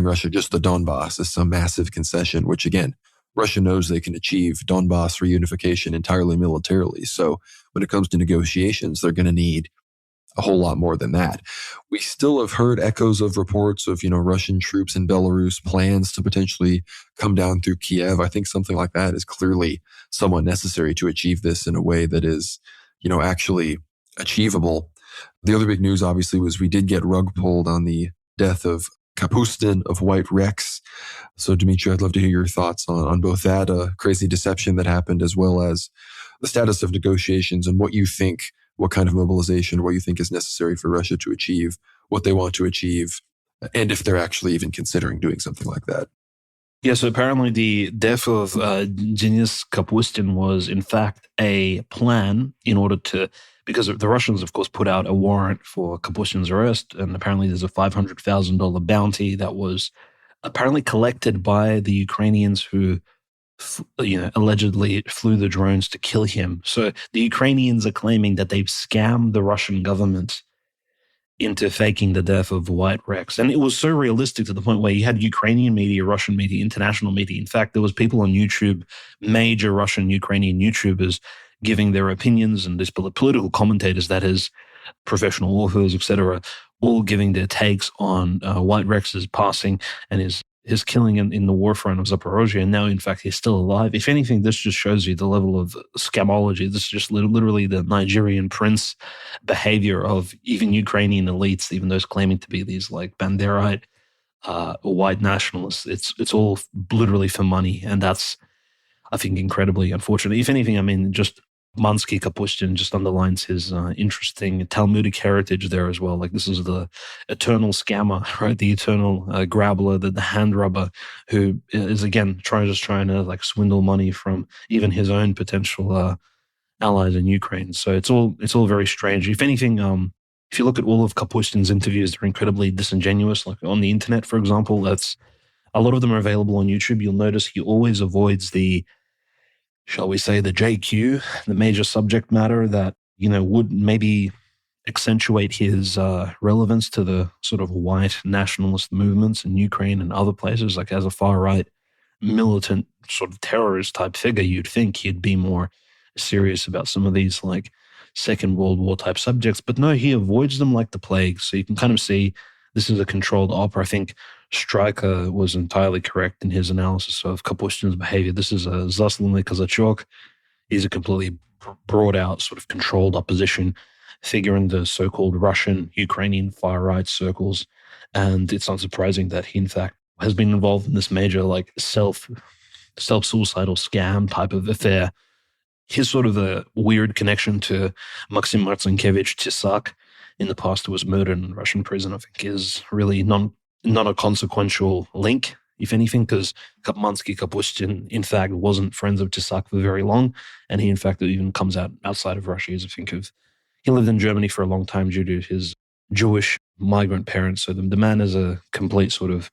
Russia just the Donbass is some massive concession, which again, Russia knows they can achieve Donbass reunification entirely militarily. So when it comes to negotiations, they're going to need a whole lot more than that. We still have heard echoes of reports of, Russian troops in Belarus, plans to potentially come down through Kiev. I think something like that is clearly somewhat necessary to achieve this in a way that is, actually achievable. The other big news, obviously, was we did get rug pulled on the death of Kapustin, of White Rex. So, Dimitri, I'd love to hear your thoughts on both that crazy deception that happened, as well as the status of negotiations and what you think, what kind of mobilization, what you think is necessary for Russia to achieve what they want to achieve, and if they're actually even considering doing something like that. Yeah, so apparently the death of Denis Kapustin was in fact a plan in order to, because the Russians, of course, put out a warrant for Kapustin's arrest, and apparently there's a $500,000 bounty that was apparently collected by the Ukrainians who, allegedly flew the drones to kill him. So the Ukrainians are claiming that they've scammed the Russian government into faking the death of White Rex. And it was so realistic to the point where you had Ukrainian media, Russian media, international media. In fact, there was people on YouTube, major Russian, Ukrainian YouTubers, giving their opinions, and this political commentators, that is, professional authors, etc., all giving their takes on White Rex's passing and his killing in the war front of Zaporozhye. And now, in fact, he's still alive. If anything, this just shows you the level of scamology. This is just literally the Nigerian prince behavior of even Ukrainian elites, even those claiming to be these like Banderite white nationalists. It's all literally for money. And that's, I think, incredibly unfortunate. If anything, I mean, just Mansky Kapustin just underlines his interesting Talmudic heritage there as well. Like, this is the eternal scammer, right? The eternal grabbler, the hand rubber, who is again trying to like swindle money from even his own potential allies in Ukraine. So it's all very strange. If anything, if you look at all of Kapustin's interviews, they're incredibly disingenuous. Like on the internet, for example, a lot of them are available on YouTube. You'll notice he always avoids the, shall we say, the JQ, the major subject matter that, would maybe accentuate his relevance to the sort of white nationalist movements in Ukraine and other places. Like, as a far-right militant sort of terrorist type figure, you'd think he'd be more serious about some of these like Second World War type subjects. But no, he avoids them like the plague. So you can kind of see this is a controlled op. I think Stryker was entirely correct in his analysis of Kapustin's behavior. This is a Zaslav Kazachok. He's a completely brought out, sort of controlled opposition figure in the so-called Russian, Ukrainian far-right circles. And it's not surprising that he, in fact, has been involved in this major like self-suicidal scam type of affair. His sort of a weird connection to Maxim Marcinkevich Tisak in the past, who was murdered in a Russian prison, I think is really not a consequential link, if anything, because Mansky Kapustin, in fact, wasn't friends of Tisak for very long. And he, in fact, even comes outside of Russia. He lived in Germany for a long time due to his Jewish migrant parents. So the man is a complete sort of,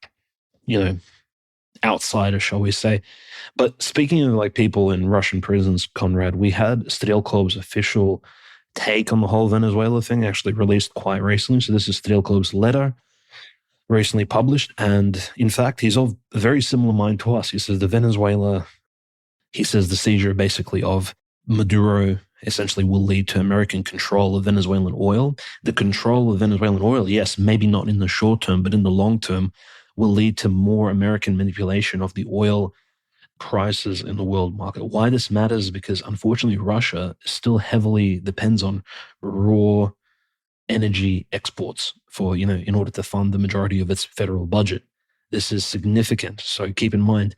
outsider, shall we say. But speaking of like people in Russian prisons, Conrad, we had Strelkov's official take on the whole Venezuela thing actually released quite recently. So this is Strelkov's letter, recently published. And in fact, he's of a very similar mind to us. He says the seizure basically of Maduro essentially will lead to American control of Venezuelan oil. The control of Venezuelan oil, yes, maybe not in the short term, but in the long term, will lead to more American manipulation of the oil prices in the world market. Why this matters is because, unfortunately, Russia still heavily depends on raw energy exports for, in order to fund the majority of its federal budget. This is significant. So keep in mind,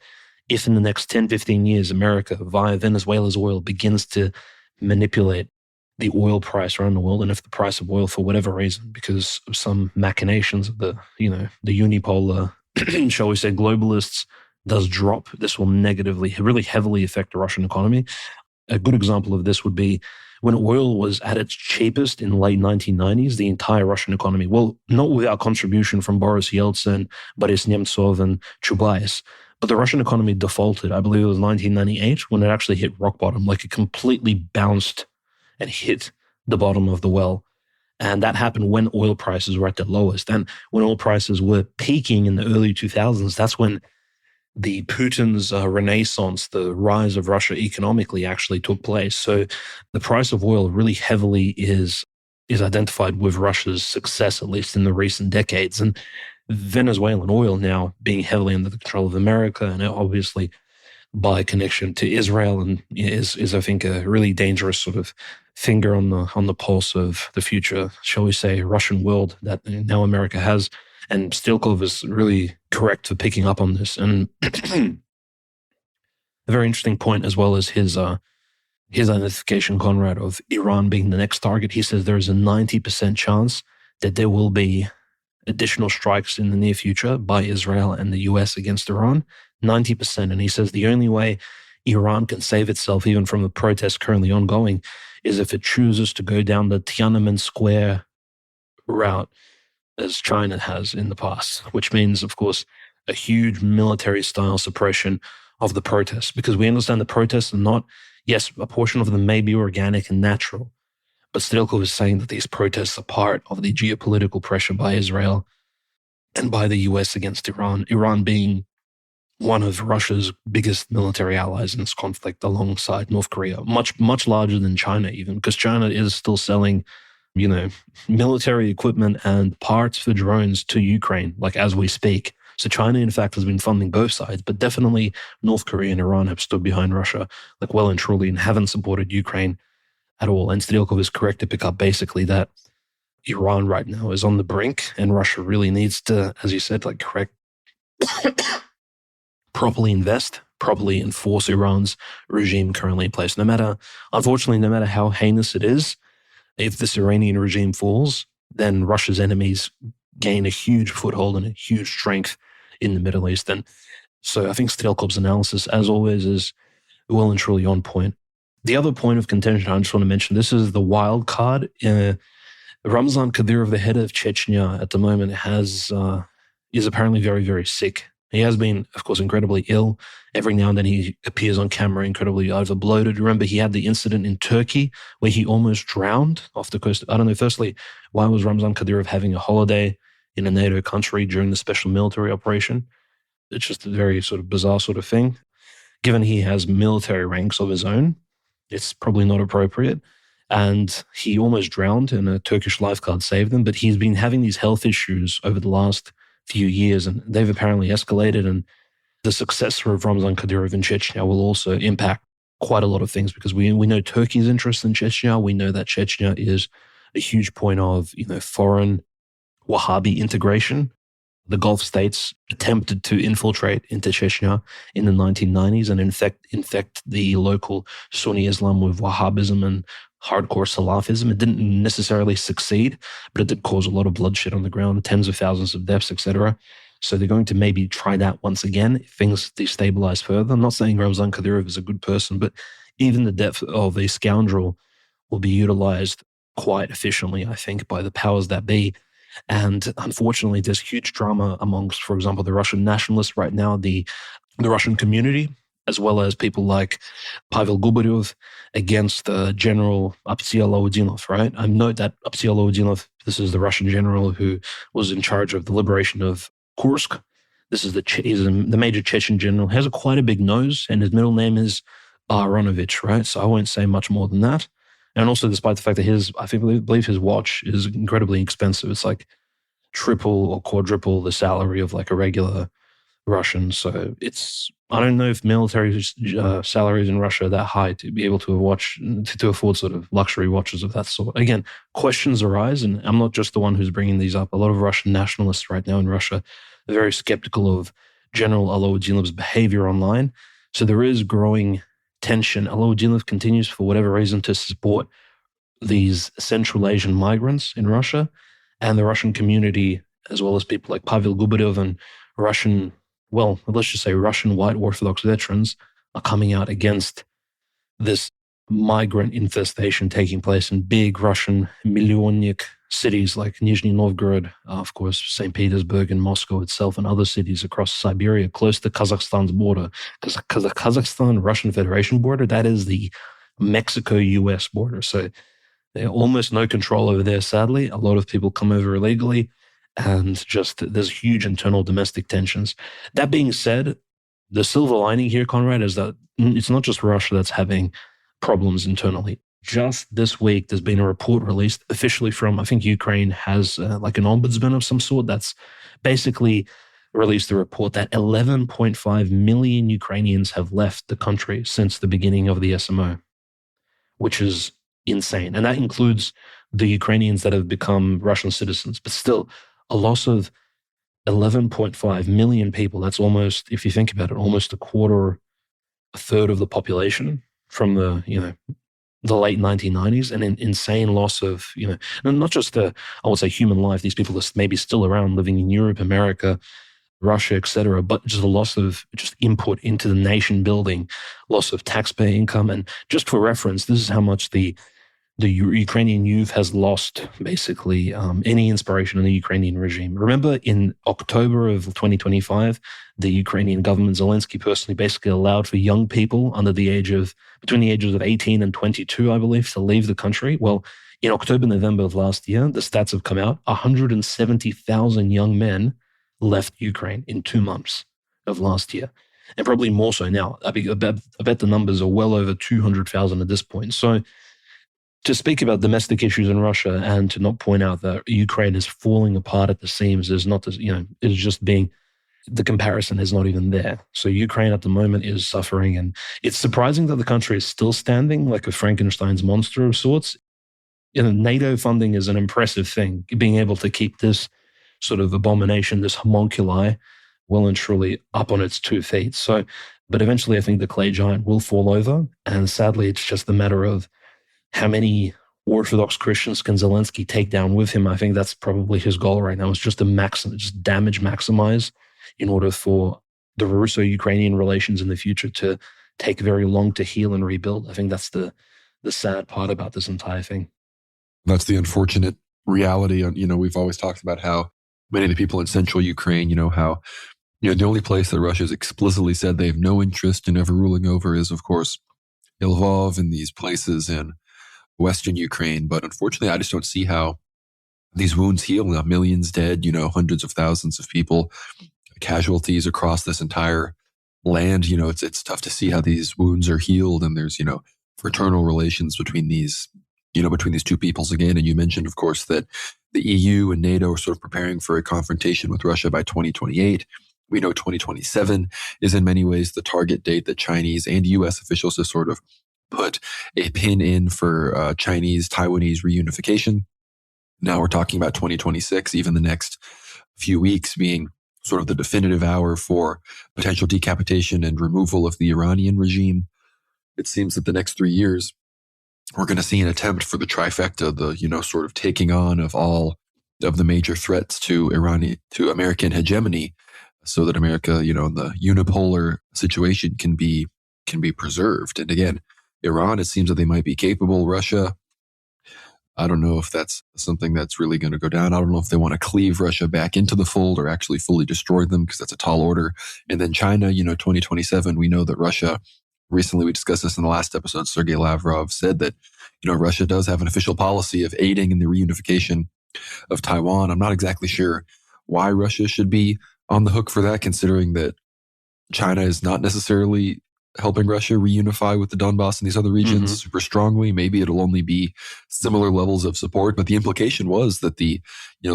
if in the next 10, 15 years, America, via Venezuela's oil, begins to manipulate the oil price around the world, and if the price of oil, for whatever reason, because of some machinations of the unipolar, shall we say, globalists, does drop, this will negatively, really heavily affect the Russian economy. A good example of this would be when oil was at its cheapest in the late 1990s, the entire Russian economy, well, not without contribution from Boris Yeltsin, Boris Nemtsov, and Chubais, but the Russian economy defaulted. I believe it was 1998 when it actually hit rock bottom. Like, it completely bounced and hit the bottom of the well. And that happened when oil prices were at their lowest. And when oil prices were peaking in the early 2000s, that's when the Putin's renaissance, the rise of Russia economically, actually took place. So the price of oil really heavily is identified with Russia's success, at least in the recent decades. And Venezuelan oil now being heavily under the control of America, and obviously by connection to Israel, and is I think a really dangerous sort of finger on the pulse of the future, shall we say, Russian world that now America has. And Stilkov is really correct for picking up on this. And a very interesting point, as well as his identification, Conrad, of Iran being the next target. He says there is a 90% chance that there will be additional strikes in the near future by Israel and the US against Iran. 90%. And he says the only way Iran can save itself, even from the protests currently ongoing, is if it chooses to go down the Tiananmen Square route, as China has in the past, which means, of course, a huge military-style suppression of the protests, because we understand the protests are not, yes, a portion of them may be organic and natural, but Stilkov is saying that these protests are part of the geopolitical pressure by Israel and by the US against Iran, Iran being one of Russia's biggest military allies in this conflict alongside North Korea, much, much larger than China even, because China is still selling, military equipment and parts for drones to Ukraine, like as we speak. So China, in fact, has been funding both sides, but definitely North Korea and Iran have stood behind Russia, like well and truly, and haven't supported Ukraine at all. And Stilkov is correct to pick up basically that Iran right now is on the brink, and Russia really needs to, as you said, like properly invest, properly enforce Iran's regime currently in place. Unfortunately, no matter how heinous it is, if this Iranian regime falls, then Russia's enemies gain a huge foothold and a huge strength in the Middle East. And so I think Stilkov's analysis, as always, is well and truly on point. The other point of contention I just want to mention, this is the wild card. Ramzan Kadyrov, the head of Chechnya at the moment, is apparently very, very sick. He has been, of course, incredibly ill. Every now and then he appears on camera incredibly overbloated. Remember, he had the incident in Turkey where he almost drowned off the coast. I don't know, firstly, why was Ramzan Kadyrov having a holiday in a NATO country during the special military operation? It's just a very sort of bizarre sort of thing. Given he has military ranks of his own, it's probably not appropriate. And he almost drowned, and a Turkish lifeguard saved him. But he's been having these health issues over the last few years, and they've apparently escalated. And the successor of Ramzan Kadyrov in Chechnya will also impact quite a lot of things, because we know Turkey's interest in Chechnya. We know that Chechnya is a huge point of foreign Wahhabi integration. The Gulf states attempted to infiltrate into Chechnya in the 1990s and infect the local Sunni Islam with Wahhabism and hardcore Salafism. It didn't necessarily succeed, but it did cause a lot of bloodshed on the ground, tens of thousands of deaths, etc. So they're going to maybe try that once again if things destabilize further. I'm not saying Ramzan Kadyrov is a good person, but even the death of a scoundrel will be utilized quite efficiently, I think, by the powers that be. And unfortunately, there's huge drama amongst, for example, the Russian nationalists right now, the Russian community, as well as people like Pavel Gubaryov against General Abtsialaudinov, right? I note that Abtsialaudinov, this is the Russian general who was in charge of the liberation of Kursk. This is he's the major Chechen general. He has quite a big nose, and his middle name is Aronovich, right? So I won't say much more than that. And also, despite the fact that I believe his watch is incredibly expensive. It's like triple or quadruple the salary of like a regular Russian. So I don't know if military salaries in Russia are that high to be able to afford sort of luxury watches of that sort. Again, questions arise, and I'm not just the one who's bringing these up. A lot of Russian nationalists right now in Russia are very skeptical of General Alaudinov's behavior online. So there is growing tension. Alauddinov continues, for whatever reason, to support these Central Asian migrants in Russia, and the Russian community, as well as people like Pavel Gubaryov and let's just say Russian white Orthodox veterans, are coming out against this migrant infestation taking place in big Russian millionnik cities like Nizhny Novgorod, of course, St. Petersburg and Moscow itself, and other cities across Siberia, close to Kazakhstan's border. Because the Kazakhstan-Russian Federation border, that is the Mexico-US border. So they have almost no control over there, sadly. A lot of people come over illegally, and just there's huge internal domestic tensions. That being said, the silver lining here, Conrad, is that it's not just Russia that's having problems internally. Just this week, there's been a report released officially from, I think Ukraine has like an ombudsman of some sort that's basically released the report that 11.5 million Ukrainians have left the country since the beginning of the SMO, which is insane. And that includes the Ukrainians that have become Russian citizens. But still, a loss of 11.5 million people. That's almost, if you think about it, almost a third of the population from the late 1990s, and an insane loss of, and not just I would say human life. These people are maybe still around living in Europe, America, Russia, etc., but just a loss of just input into the nation building, loss of taxpayer income. And just for reference, this is how much the Ukrainian youth has lost basically any inspiration in the Ukrainian regime. Remember, in October of 2025, the Ukrainian government, Zelensky personally basically allowed for young people between the ages of 18 and 22, I believe, to leave the country. Well, in October, November of last year, the stats have come out. 170,000 young men left Ukraine in 2 months of last year, and probably more so now. I bet the numbers are well over 200,000 at this point. So, to speak about domestic issues in Russia and to not point out that Ukraine is falling apart at the seams is not, is just being, the comparison is not even there. So Ukraine at the moment is suffering, and it's surprising that the country is still standing like a Frankenstein's monster of sorts. NATO funding is an impressive thing, being able to keep this sort of abomination, this homunculi, well and truly up on its 2 feet. So, but eventually I think the clay giant will fall over, and sadly it's just a matter of how many Orthodox Christians can Zelensky take down with him. I think that's probably his goal right now, is just to just damage maximize in order for the Russo-Ukrainian relations in the future to take very long to heal and rebuild. I think that's the sad part about this entire thing. That's the unfortunate reality. We've always talked about how many of the people in central Ukraine, how the only place that Russia's explicitly said they have no interest in ever ruling over is, of course, Lvov and these places in Western Ukraine. But unfortunately, I just don't see how these wounds heal. Now, millions dead, hundreds of thousands of people, casualties across this entire land. It's tough to see how these wounds are healed. And there's, fraternal relations between these, between these two peoples again. And you mentioned, of course, that the EU and NATO are sort of preparing for a confrontation with Russia by 2028. We know 2027 is in many ways the target date that Chinese and US officials have sort of put a pin in for Chinese-Taiwanese reunification. Now we're talking about 2026, even the next few weeks being sort of the definitive hour for potential decapitation and removal of the Iranian regime. It seems that the next 3 years, we're going to see an attempt for the trifecta, the, sort of taking on of all of the major threats to American hegemony, so that America, in the unipolar situation can be preserved. And again, Iran, it seems that they might be capable. Russia, I don't know if that's something that's really going to go down. I don't know if they want to cleave Russia back into the fold or actually fully destroy them, because that's a tall order. And then China, 2027, we know that Russia, recently we discussed this in the last episode, Sergei Lavrov said that, Russia does have an official policy of aiding in the reunification of Taiwan. I'm not exactly sure why Russia should be on the hook for that, considering that China is not necessarily helping Russia reunify with the Donbass and these other regions super strongly. Maybe it'll only be similar levels of support, but the implication was that the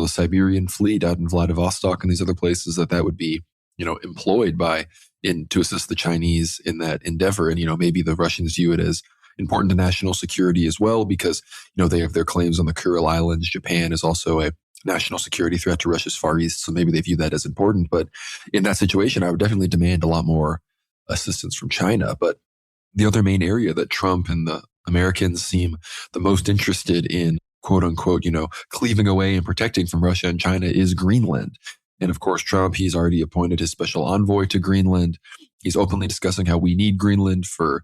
Siberian fleet out in Vladivostok and these other places, that would be, employed to assist the Chinese in that endeavor. And, maybe the Russians view it as important to national security as well, because, they have their claims on the Kuril Islands. Japan is also a national security threat to Russia's Far East. So maybe they view that as important. But in that situation, I would definitely demand a lot more assistance from China. But the other main area that Trump and the Americans seem the most interested in, quote unquote, cleaving away and protecting from Russia and China is Greenland. And of course, Trump, he's already appointed his special envoy to Greenland. He's openly discussing how we need Greenland for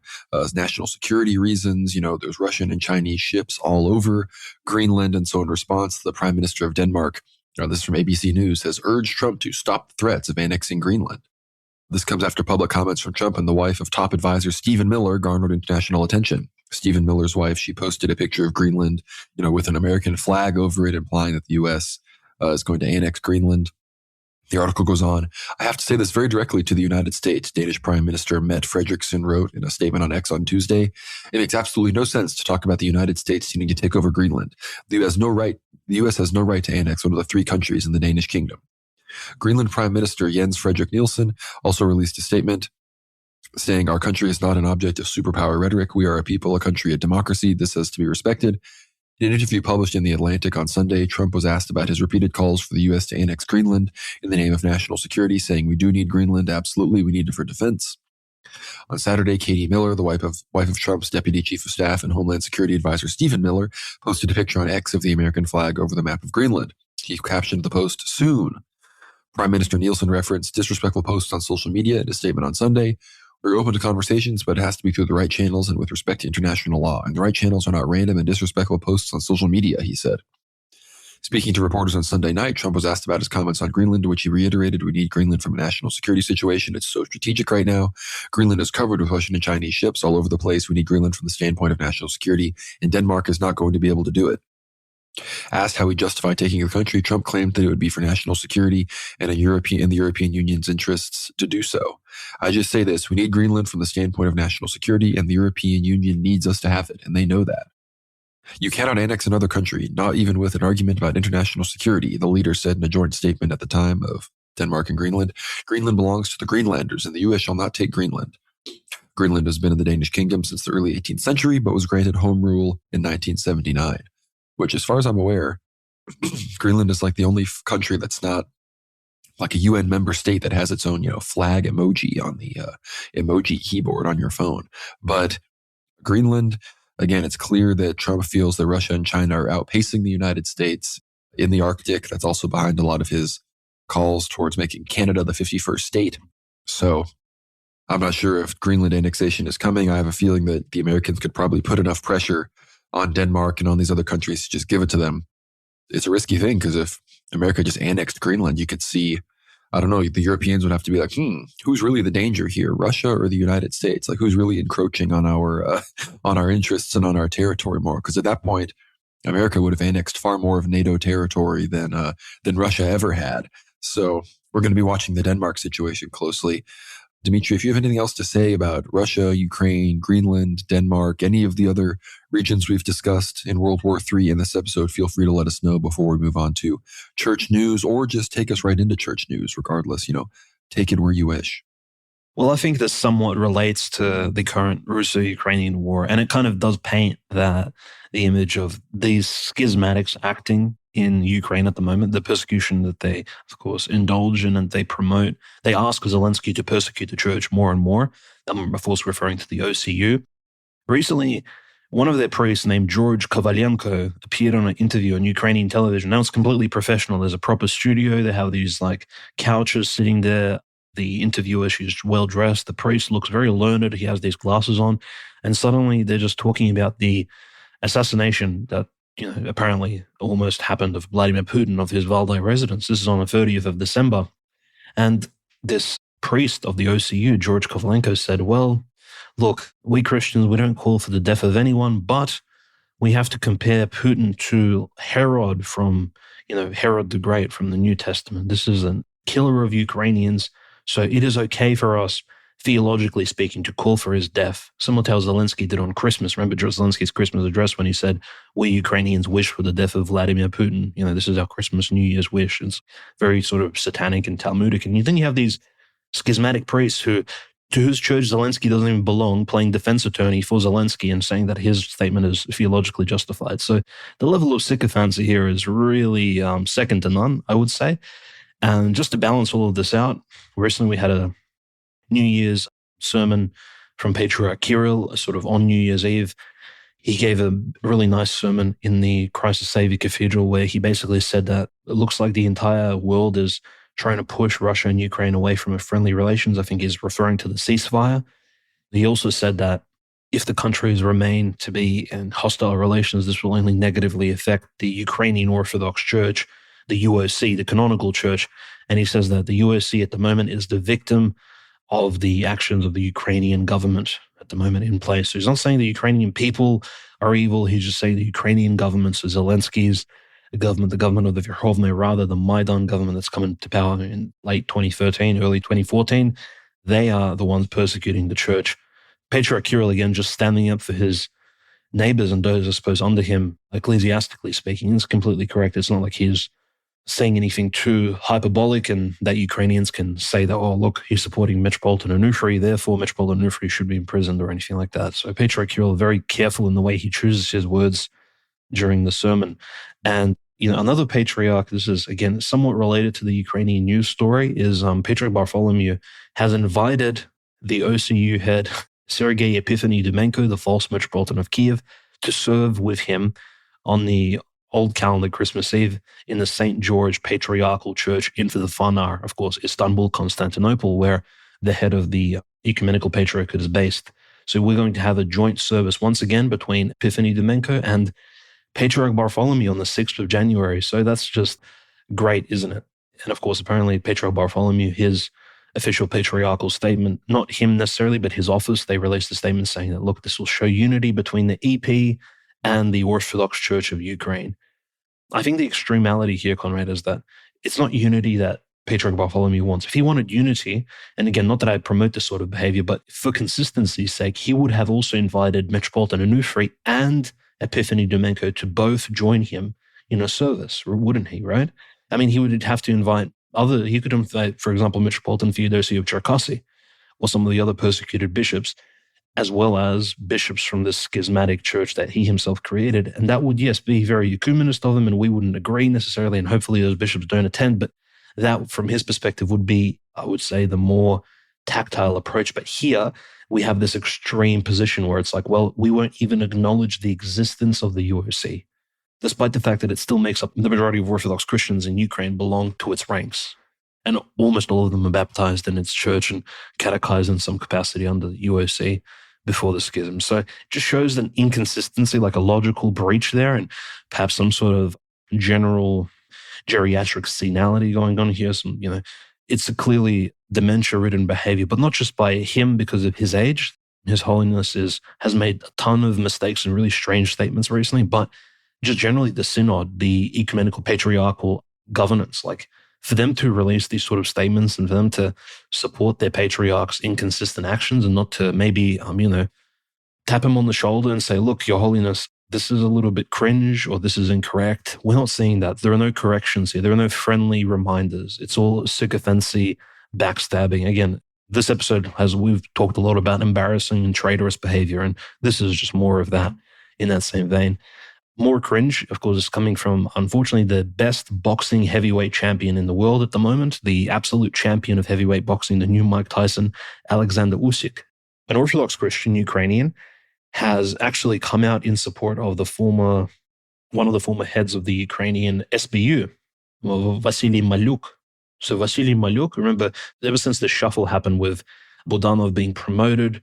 national security reasons. There's Russian and Chinese ships all over Greenland. And so in response, the Prime Minister of Denmark, this is from ABC News, has urged Trump to stop threats of annexing Greenland. This comes after public comments from Trump and the wife of top advisor Stephen Miller garnered international attention. Stephen Miller's wife, she posted a picture of Greenland, with an American flag over it, implying that the U.S. Is going to annex Greenland. The article goes on, I have to say this very directly to the United States. Danish Prime Minister Mette Frederiksen wrote in a statement on X on Tuesday, it makes absolutely no sense to talk about the United States needing to take over Greenland. The U.S. has no right to annex one of the 3 countries in the Danish kingdom. Greenland Prime Minister Jens Frederik Nielsen also released a statement saying, our country is not an object of superpower rhetoric. We are a people, a country, a democracy. This has to be respected. In an interview published in The Atlantic on Sunday, Trump was asked about his repeated calls for the U.S. to annex Greenland in the name of national security, saying, "We do need Greenland, absolutely, we need it for defense." On Saturday, Katie Miller, the wife of Trump's Deputy Chief of Staff and Homeland Security Advisor Stephen Miller, posted a picture on X of the American flag over the map of Greenland. He captioned the post, "Soon." Prime Minister Nielsen referenced disrespectful posts on social media in a statement on Sunday. "We're open to conversations, but it has to be through the right channels and with respect to international law. And the right channels are not random and disrespectful posts on social media," he said. Speaking to reporters on Sunday night, Trump was asked about his comments on Greenland, to which he reiterated, "We need Greenland from a national security situation. It's so strategic right now. Greenland is covered with Russian and Chinese ships all over the place. We need Greenland from the standpoint of national security, and Denmark is not going to be able to do it." Asked how he justified taking the country, Trump claimed that it would be for national security and in the European Union's interests to do so. "I just say this, we need Greenland from the standpoint of national security, and the European Union needs us to have it, and they know that. You cannot annex another country, not even with an argument about international security," the leader said in a joint statement at the time of Denmark and Greenland. "Greenland belongs to the Greenlanders, and the U.S. shall not take Greenland." Greenland has been in the Danish kingdom since the early 18th century, but was granted home rule in 1979, which, as far as I'm aware, Greenland is like the only country that's not like a UN member state that has its own, flag emoji on the emoji keyboard on your phone. But Greenland, again, it's clear that Trump feels that Russia and China are outpacing the United States in the Arctic. That's also behind a lot of his calls towards making Canada the 51st state. So I'm not sure if Greenland annexation is coming. I have a feeling that the Americans could probably put enough pressure on Denmark and on these other countries to just give it to them. It's a risky thing, because if America just annexed Greenland, you could see, I don't know, the Europeans would have to be like, who's really the danger here, Russia or the United States? Like, who's really encroaching on our interests and on our territory more? Because at that point, America would have annexed far more of NATO territory than Russia ever had. So we're going to be watching the Denmark situation closely. Dimitri, if you have anything else to say about Russia, Ukraine, Greenland, Denmark, any of the other regions we've discussed in World War III in this episode, feel free to let us know before we move on to church news, or just take us right into church news. Regardless, take it where you wish. Well, I think this somewhat relates to the current Russo-Ukrainian war, and it kind of does paint the image of these schismatics acting in Ukraine at the moment, the persecution that they, of course, indulge in and they promote. They ask Zelensky to persecute the church more and more. I'm, of course, referring to the OCU. Recently, one of their priests named George Kovalenko appeared on an interview on Ukrainian television. Now it's completely professional. There's a proper studio. They have these couches sitting there. The interviewer, she's well dressed. The priest looks very learned. He has these glasses on. And suddenly they're just talking about the assassination that apparently almost happened of Vladimir Putin of his Valdai residence. This is on the 30th of December. And this priest of the OCU, George Kovalenko, said, "Well, look, we Christians, we don't call for the death of anyone, but we have to compare Putin to Herod from, Herod the Great from the New Testament. This is a killer of Ukrainians. So it is okay for us, theologically speaking, to call for his death." Similar to how Zelensky did on Christmas. Remember Zelensky's Christmas address when he said, "We Ukrainians wish for the death of Vladimir Putin. This is our Christmas, New Year's wish." It's very sort of satanic and Talmudic. And then you have these schismatic priests to whose church Zelensky doesn't even belong, playing defense attorney for Zelensky and saying that his statement is theologically justified. So the level of sycophancy here is really second to none, I would say. And just to balance all of this out, recently we had a New Year's sermon from Patriarch Kirill, sort of on New Year's Eve. He gave a really nice sermon in the Christ the Savior Cathedral where he basically said that it looks like the entire world is trying to push Russia and Ukraine away from a friendly relations. I think he's referring to the ceasefire. He also said that if the countries remain to be in hostile relations, this will only negatively affect the Ukrainian Orthodox Church, the UOC, the canonical church. And he says that the UOC at the moment is the victim of the actions of the Ukrainian government at the moment in place. So he's not saying the Ukrainian people are evil. He's just saying the Ukrainian government, so Zelensky's government, the government of the Verkhovna Rada, the Maidan government that's come into power in late 2013, early 2014, they are the ones persecuting the church. Patriarch Kirill, again, just standing up for his neighbors and those, I suppose, under him, ecclesiastically speaking, is completely correct. It's not like he's saying anything too hyperbolic and that Ukrainians can say that, oh, look, he's supporting Metropolitan Onufriy, therefore Metropolitan Onufriy should be imprisoned or anything like that. So Patriarch Kirill, very careful in the way he chooses his words during the sermon. And, another patriarch, this is, again, somewhat related to the Ukrainian news story, is Patriarch Bartholomew has invited the OCU head, Sergei Epiphany Dymenko, the false Metropolitan of Kiev, to serve with him on the old calendar Christmas Eve in the St. George Patriarchal Church in Fanar, of course, Istanbul, Constantinople, where the head of the Ecumenical Patriarchate is based. So we're going to have a joint service once again between Epiphany Dymenko and Patriarch Bartholomew on the 6th of January. So that's just great, isn't it? And of course, apparently Patriarch Bartholomew, his official patriarchal statement, not him necessarily, but his office, they released a statement saying that, look, this will show unity between the EP and the Orthodox Church of Ukraine. I think the extremality here, Conrad, is that it's not unity that Patriarch Bartholomew wants. If he wanted unity, and again, not that I promote this sort of behavior, but for consistency's sake, he would have also invited Metropolitan Onufri and Epiphany Dymenko to both join him in a service, wouldn't he, right? I mean, he would have to invite he could invite, for example, Metropolitan Theodosy of Cherkasy or some of the other persecuted bishops, as well as bishops from this schismatic church that he himself created. And that would, yes, be very ecumenist of him, and we wouldn't agree necessarily, and hopefully those bishops don't attend, but that, from his perspective, would be, I would say, the more tactile approach. But here, we have this extreme position where it's like, well, we won't even acknowledge the existence of the UOC, despite the fact that it still makes up the majority of Orthodox Christians in Ukraine belong to its ranks. And almost all of them are baptized in its church and catechized in some capacity under the UOC before the schism. So it just shows an inconsistency, like a logical breach there, and perhaps some sort of general geriatric senility going on here. It's a clearly dementia-ridden behavior, but not just by him because of his age. His Holiness has made a ton of mistakes and really strange statements recently, but just generally the synod, the ecumenical patriarchal governance, like for them to release these sort of statements and for them to support their patriarch's inconsistent actions and not to maybe, tap him on the shoulder and say, look, Your Holiness, this is a little bit cringe or this is incorrect. We're not seeing that. There are no corrections here. There are no friendly reminders. It's all sycophancy, backstabbing. Again, this episode we've talked a lot about embarrassing and traitorous behavior, and this is just more of that in that same vein. More cringe, of course, is coming from, unfortunately, the best boxing heavyweight champion in the world at the moment, the absolute champion of heavyweight boxing, the new Mike Tyson, Alexander Usyk. An Orthodox Christian Ukrainian has actually come out in support of one of the former heads of the Ukrainian SBU, Vasily Maluk. So Vasily Maluk, remember, ever since the shuffle happened with Budanov being promoted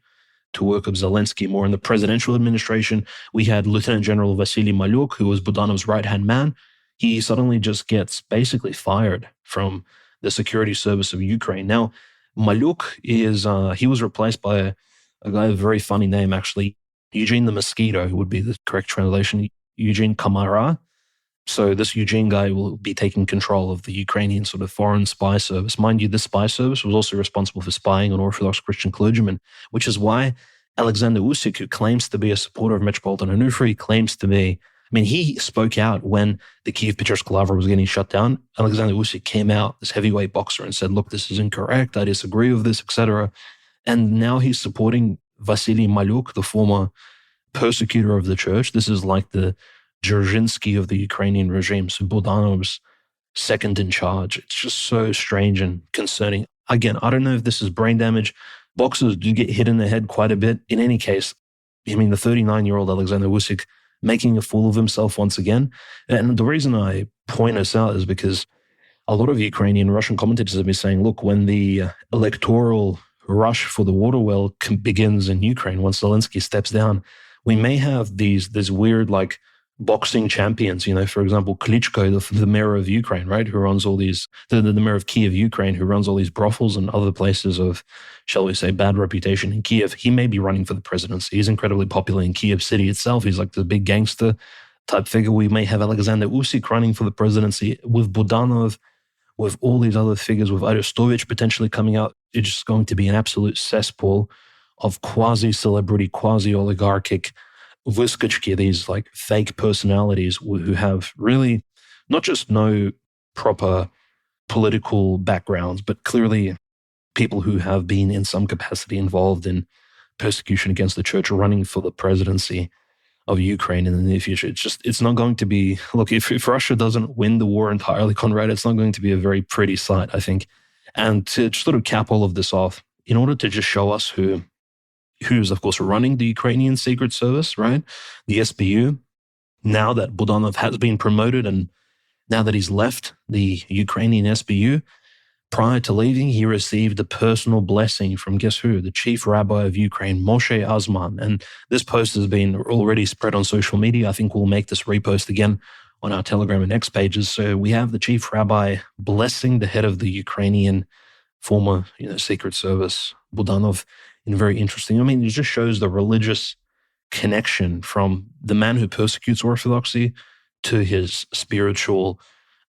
to work with Zelensky more in the presidential administration, we had Lieutenant General Vasily Maluk, who was Budanov's right-hand man. He suddenly just gets basically fired from the security service of Ukraine. Now, Maluk he was replaced by a guy with a very funny name, actually, Eugene the Mosquito, who would be the correct translation, Eugene Kamara. So this Eugene guy will be taking control of the Ukrainian sort of foreign spy service. Mind you, this spy service was also responsible for spying on Orthodox Christian clergymen, which is why Alexander Usyk, who claims to be a supporter of Metropolitan Onufri, he spoke out when the Kiev Petrevsk Lavra was getting shut down. Alexander Usyk came out, this heavyweight boxer, and said, look, this is incorrect, I disagree with this, etc. And now he's supporting Vasily Maluk, the former persecutor of the church. This is like the Dzerzhinsky of the Ukrainian regime, so Budanov's second in charge. It's just so strange and concerning. Again, I don't know if this is brain damage. Boxers do get hit in the head quite a bit. In any case, the 39-year-old Alexander Usyk making a fool of himself once again. And the reason I point this out is because a lot of Ukrainian and Russian commentators have been saying, look, when the electoral rush for the water well begins in Ukraine, once Zelensky steps down, we may have these weird, like, boxing champions, for example, Klitschko, the mayor of Ukraine, right, who runs all these, the mayor of Kiev, Ukraine, who runs all these brothels and other places of, shall we say, bad reputation in Kiev. He may be running for the presidency. He's incredibly popular in Kiev city itself. He's like the big gangster type figure. We may have Alexander Usyk running for the presidency with Budanov, with all these other figures, with Arestovich potentially coming out. It's just going to be an absolute cesspool of quasi-celebrity, quasi-oligarchic vyskочки, these like fake personalities who have really not just no proper political backgrounds, but clearly people who have been in some capacity involved in persecution against the church running for the presidency of Ukraine in the near future. It's not going to be, look, if Russia doesn't win the war entirely, Conrad, it's not going to be a very pretty sight, I think. And to sort of cap all of this off, in order to just show us who's of course running the Ukrainian Secret Service, right? The SBU, now that Budanov has been promoted and now that he's left the Ukrainian SBU, prior to leaving, he received a personal blessing from, guess who? The chief rabbi of Ukraine, Moshe Azman. And this post has been already spread on social media. I think we'll make this repost again on our Telegram and X pages. So we have the chief rabbi blessing the head of the Ukrainian former, Secret Service, Budanov, in very interesting. I mean, it just shows the religious connection from the man who persecutes Orthodoxy to his spiritual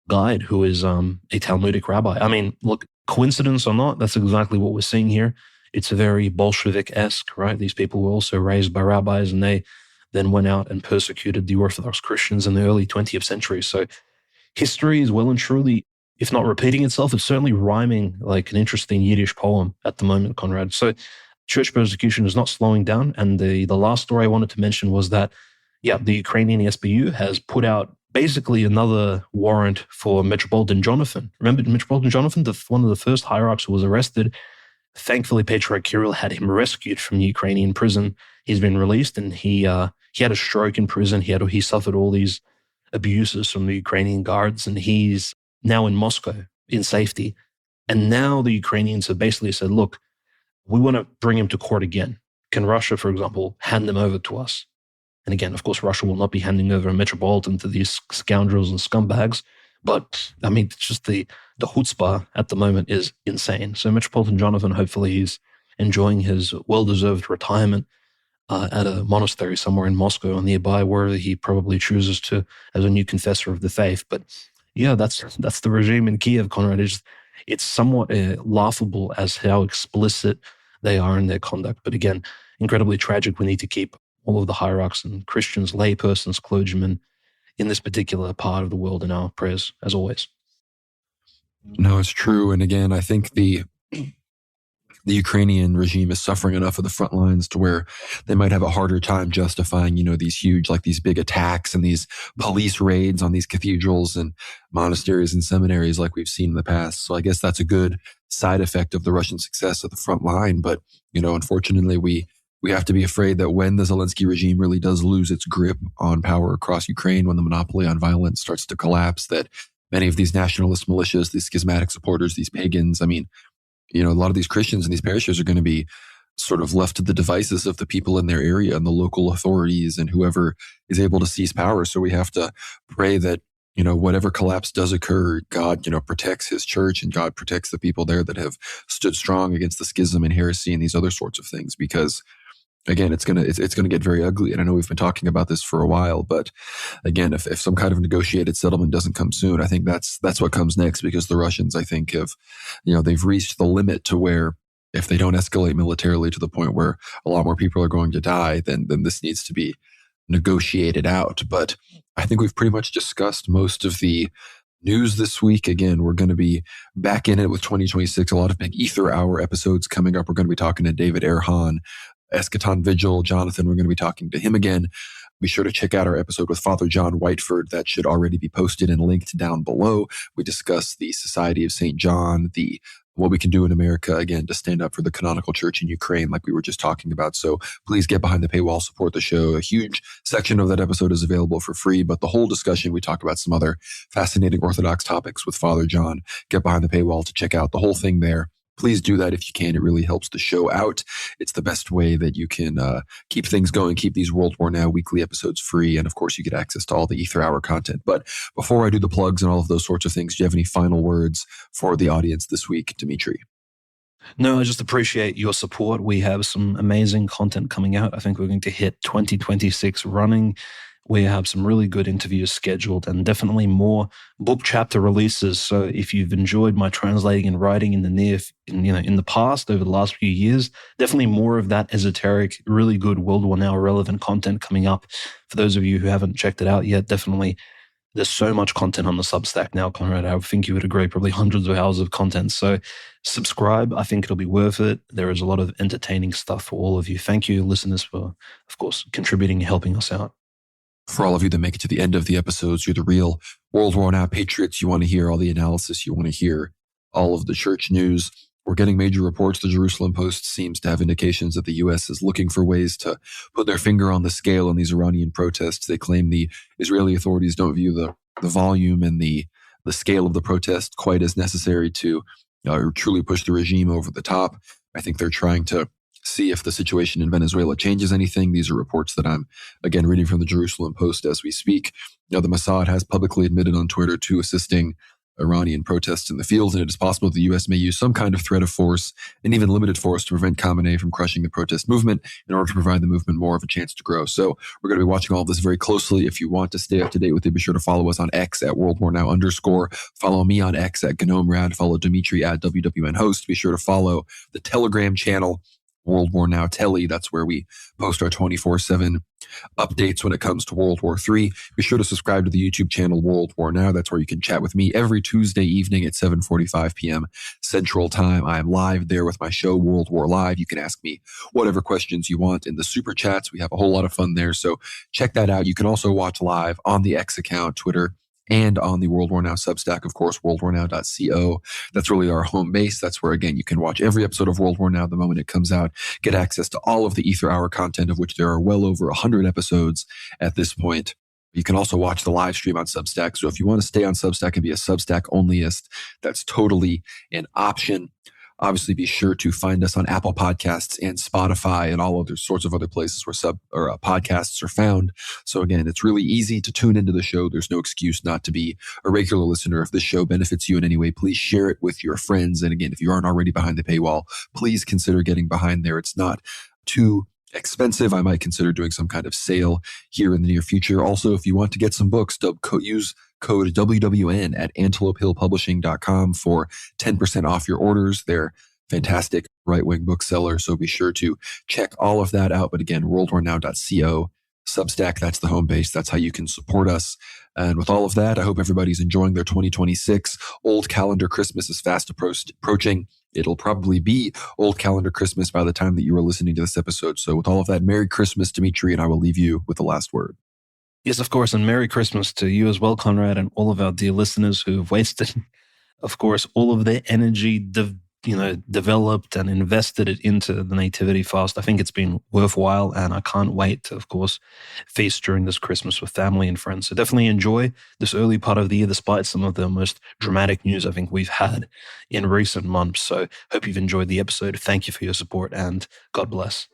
guide, who is a Talmudic rabbi. I mean, look, coincidence or not, that's exactly what we're seeing here. It's very Bolshevik-esque, right? These people were also raised by rabbis, and they then went out and persecuted the Orthodox Christians in the early 20th century. So history is well and truly, if not repeating itself, it's certainly rhyming like an interesting Yiddish poem at the moment, Conrad. So church persecution is not slowing down. And the last story I wanted to mention was that, the Ukrainian SBU has put out basically another warrant for Metropolitan Jonathan. Remember Metropolitan Jonathan, one of the first hierarchs who was arrested? Thankfully, Patriarch Kirill had him rescued from the Ukrainian prison. He's been released, and he had a stroke in prison. He suffered all these abuses from the Ukrainian guards, and he's now in Moscow in safety. And now the Ukrainians have basically said, look, we want to bring him to court again. Can Russia, for example, hand him over to us? And again, of course, Russia will not be handing over a metropolitan to these scoundrels and scumbags. But I mean, it's just the chutzpah at the moment is insane. So Metropolitan Jonathan, hopefully he's enjoying his well-deserved retirement at a monastery somewhere in Moscow or nearby, wherever he probably chooses to as a new confessor of the faith. But that's the regime in Kiev, Conrad. It's somewhat laughable as how explicit they are in their conduct. But again, incredibly tragic. We need to keep all of the hierarchs and Christians, laypersons, clergymen in this particular part of the world in our prayers, as always. No, it's true. And again, I think the Ukrainian regime is suffering enough of the front lines to where they might have a harder time justifying, these huge, like these big attacks and these police raids on these cathedrals and monasteries and seminaries like we've seen in the past. So I guess that's a good side effect of the Russian success at the front line. But, unfortunately, we have to be afraid that when the Zelensky regime really does lose its grip on power across Ukraine, when the monopoly on violence starts to collapse, that many of these nationalist militias, these schismatic supporters, these pagans, a lot of these Christians in these parishes are going to be sort of left to the devices of the people in their area and the local authorities and whoever is able to seize power. So we have to pray that, whatever collapse does occur, God, protects his church and God protects the people there that have stood strong against the schism and heresy and these other sorts of things. Because again, it's gonna get very ugly. And I know we've been talking about this for a while, but again, if some kind of negotiated settlement doesn't come soon, I think that's what comes next, because the Russians, I think, they've reached the limit to where if they don't escalate militarily to the point where a lot more people are going to die, then this needs to be negotiated out. But I think we've pretty much discussed most of the news this week. Again, we're going to be back in it with 2026, a lot of big Ether Hour episodes coming up. We're going to be talking to David Erhan, Eschaton Vigil, Jonathan. We're going to be talking to him again. Be sure to check out our episode with Father John Whiteford. That should already be posted and linked down below. We discuss the Society of St. John, what we can do in America, again, to stand up for the canonical church in Ukraine, like we were just talking about. So please get behind the paywall, support the show. A huge section of that episode is available for free, but the whole discussion, we talk about some other fascinating Orthodox topics with Father John. Get behind the paywall to check out the whole thing there. Please do that if you can. It really helps the show out. It's the best way that you can keep things going, keep these World War Now weekly episodes free. And of course, you get access to all the Ether Hour content. But before I do the plugs and all of those sorts of things, do you have any final words for the audience this week, Dimitri? No, I just appreciate your support. We have some amazing content coming out. I think we're going to hit 2026 running. We have some really good interviews scheduled and definitely more book chapter releases. So if you've enjoyed my translating and writing in the past, over the last few years, definitely more of that esoteric, really good World War Now relevant content coming up. For those of you who haven't checked it out yet, definitely there's so much content on the Substack now, Conrad. I think you would agree, probably hundreds of hours of content. So subscribe. I think it'll be worth it. There is a lot of entertaining stuff for all of you. Thank you, listeners, for, of course, contributing and helping us out. For all of you that make it to the end of the episodes, you're the real World War Now patriots. You want to hear all the analysis. You want to hear all of the church news. We're getting major reports. The Jerusalem Post seems to have indications that the U.S. is looking for ways to put their finger on the scale on these Iranian protests. They claim the Israeli authorities don't view the volume and the scale of the protest quite as necessary to truly push the regime over the top. I think they're trying to see if the situation in Venezuela changes anything. These are reports that I'm, again, reading from the Jerusalem Post as we speak. Now, the Mossad has publicly admitted on Twitter to assisting Iranian protests in the field, and it is possible that the U.S. may use some kind of threat of force and even limited force to prevent Khamenei from crushing the protest movement in order to provide the movement more of a chance to grow. So we're going to be watching all of this very closely. If you want to stay up to date with it, be sure to follow us on X at WorldWarNow_. Follow me on X at GnomeRad. Follow Dimitri at WWN Host. Be sure to follow the Telegram channel, World War Now Telly. That's where we post our 24/7 updates when it comes to World War III. Be sure to subscribe to the YouTube channel World War Now. That's where you can chat with me every Tuesday evening at 7:45 p.m. Central Time. I am live there with my show World War Live. You can ask me whatever questions you want in the super chats. We have a whole lot of fun there, so check that out. You can also watch live on the X account, Twitter, and on the World War Now Substack, of course, worldwarnow.co. That's really our home base. That's where, again, you can watch every episode of World War Now the moment it comes out, get access to all of the Ether Hour content, of which there are well over 100 episodes at this point. You can also watch the live stream on Substack. So if you want to stay on Substack and be a Substack onlyist, that's totally an option. Obviously, be sure to find us on Apple Podcasts and Spotify and all other sorts of other places where podcasts are found. So again, it's really easy to tune into the show. There's no excuse not to be a regular listener. If this show benefits you in any way, please share it with your friends. And again, if you aren't already behind the paywall, please consider getting behind there. It's not too expensive. I might consider doing some kind of sale here in the near future. Also, if you want to get some books, use code WWN at antelopehillpublishing.com for 10% off your orders. They're fantastic right-wing bookseller, so be sure to check all of that out. But again, worldwarnow.co, Substack, that's the home base. That's how you can support us. And with all of that, I hope everybody's enjoying their 2026. Old calendar Christmas is fast approaching. It'll probably be old calendar Christmas by the time that you are listening to this episode. So with all of that, Merry Christmas, Dimitri, and I will leave you with the last word. Yes, of course, and Merry Christmas to you as well, Conrad, and all of our dear listeners who have wasted, of course, all of their energy, developed and invested it into the Nativity fast. I think it's been worthwhile, and I can't wait to, of course, feast during this Christmas with family and friends. So definitely enjoy this early part of the year, despite some of the most dramatic news I think we've had in recent months. So hope you've enjoyed the episode. Thank you for your support, and God bless.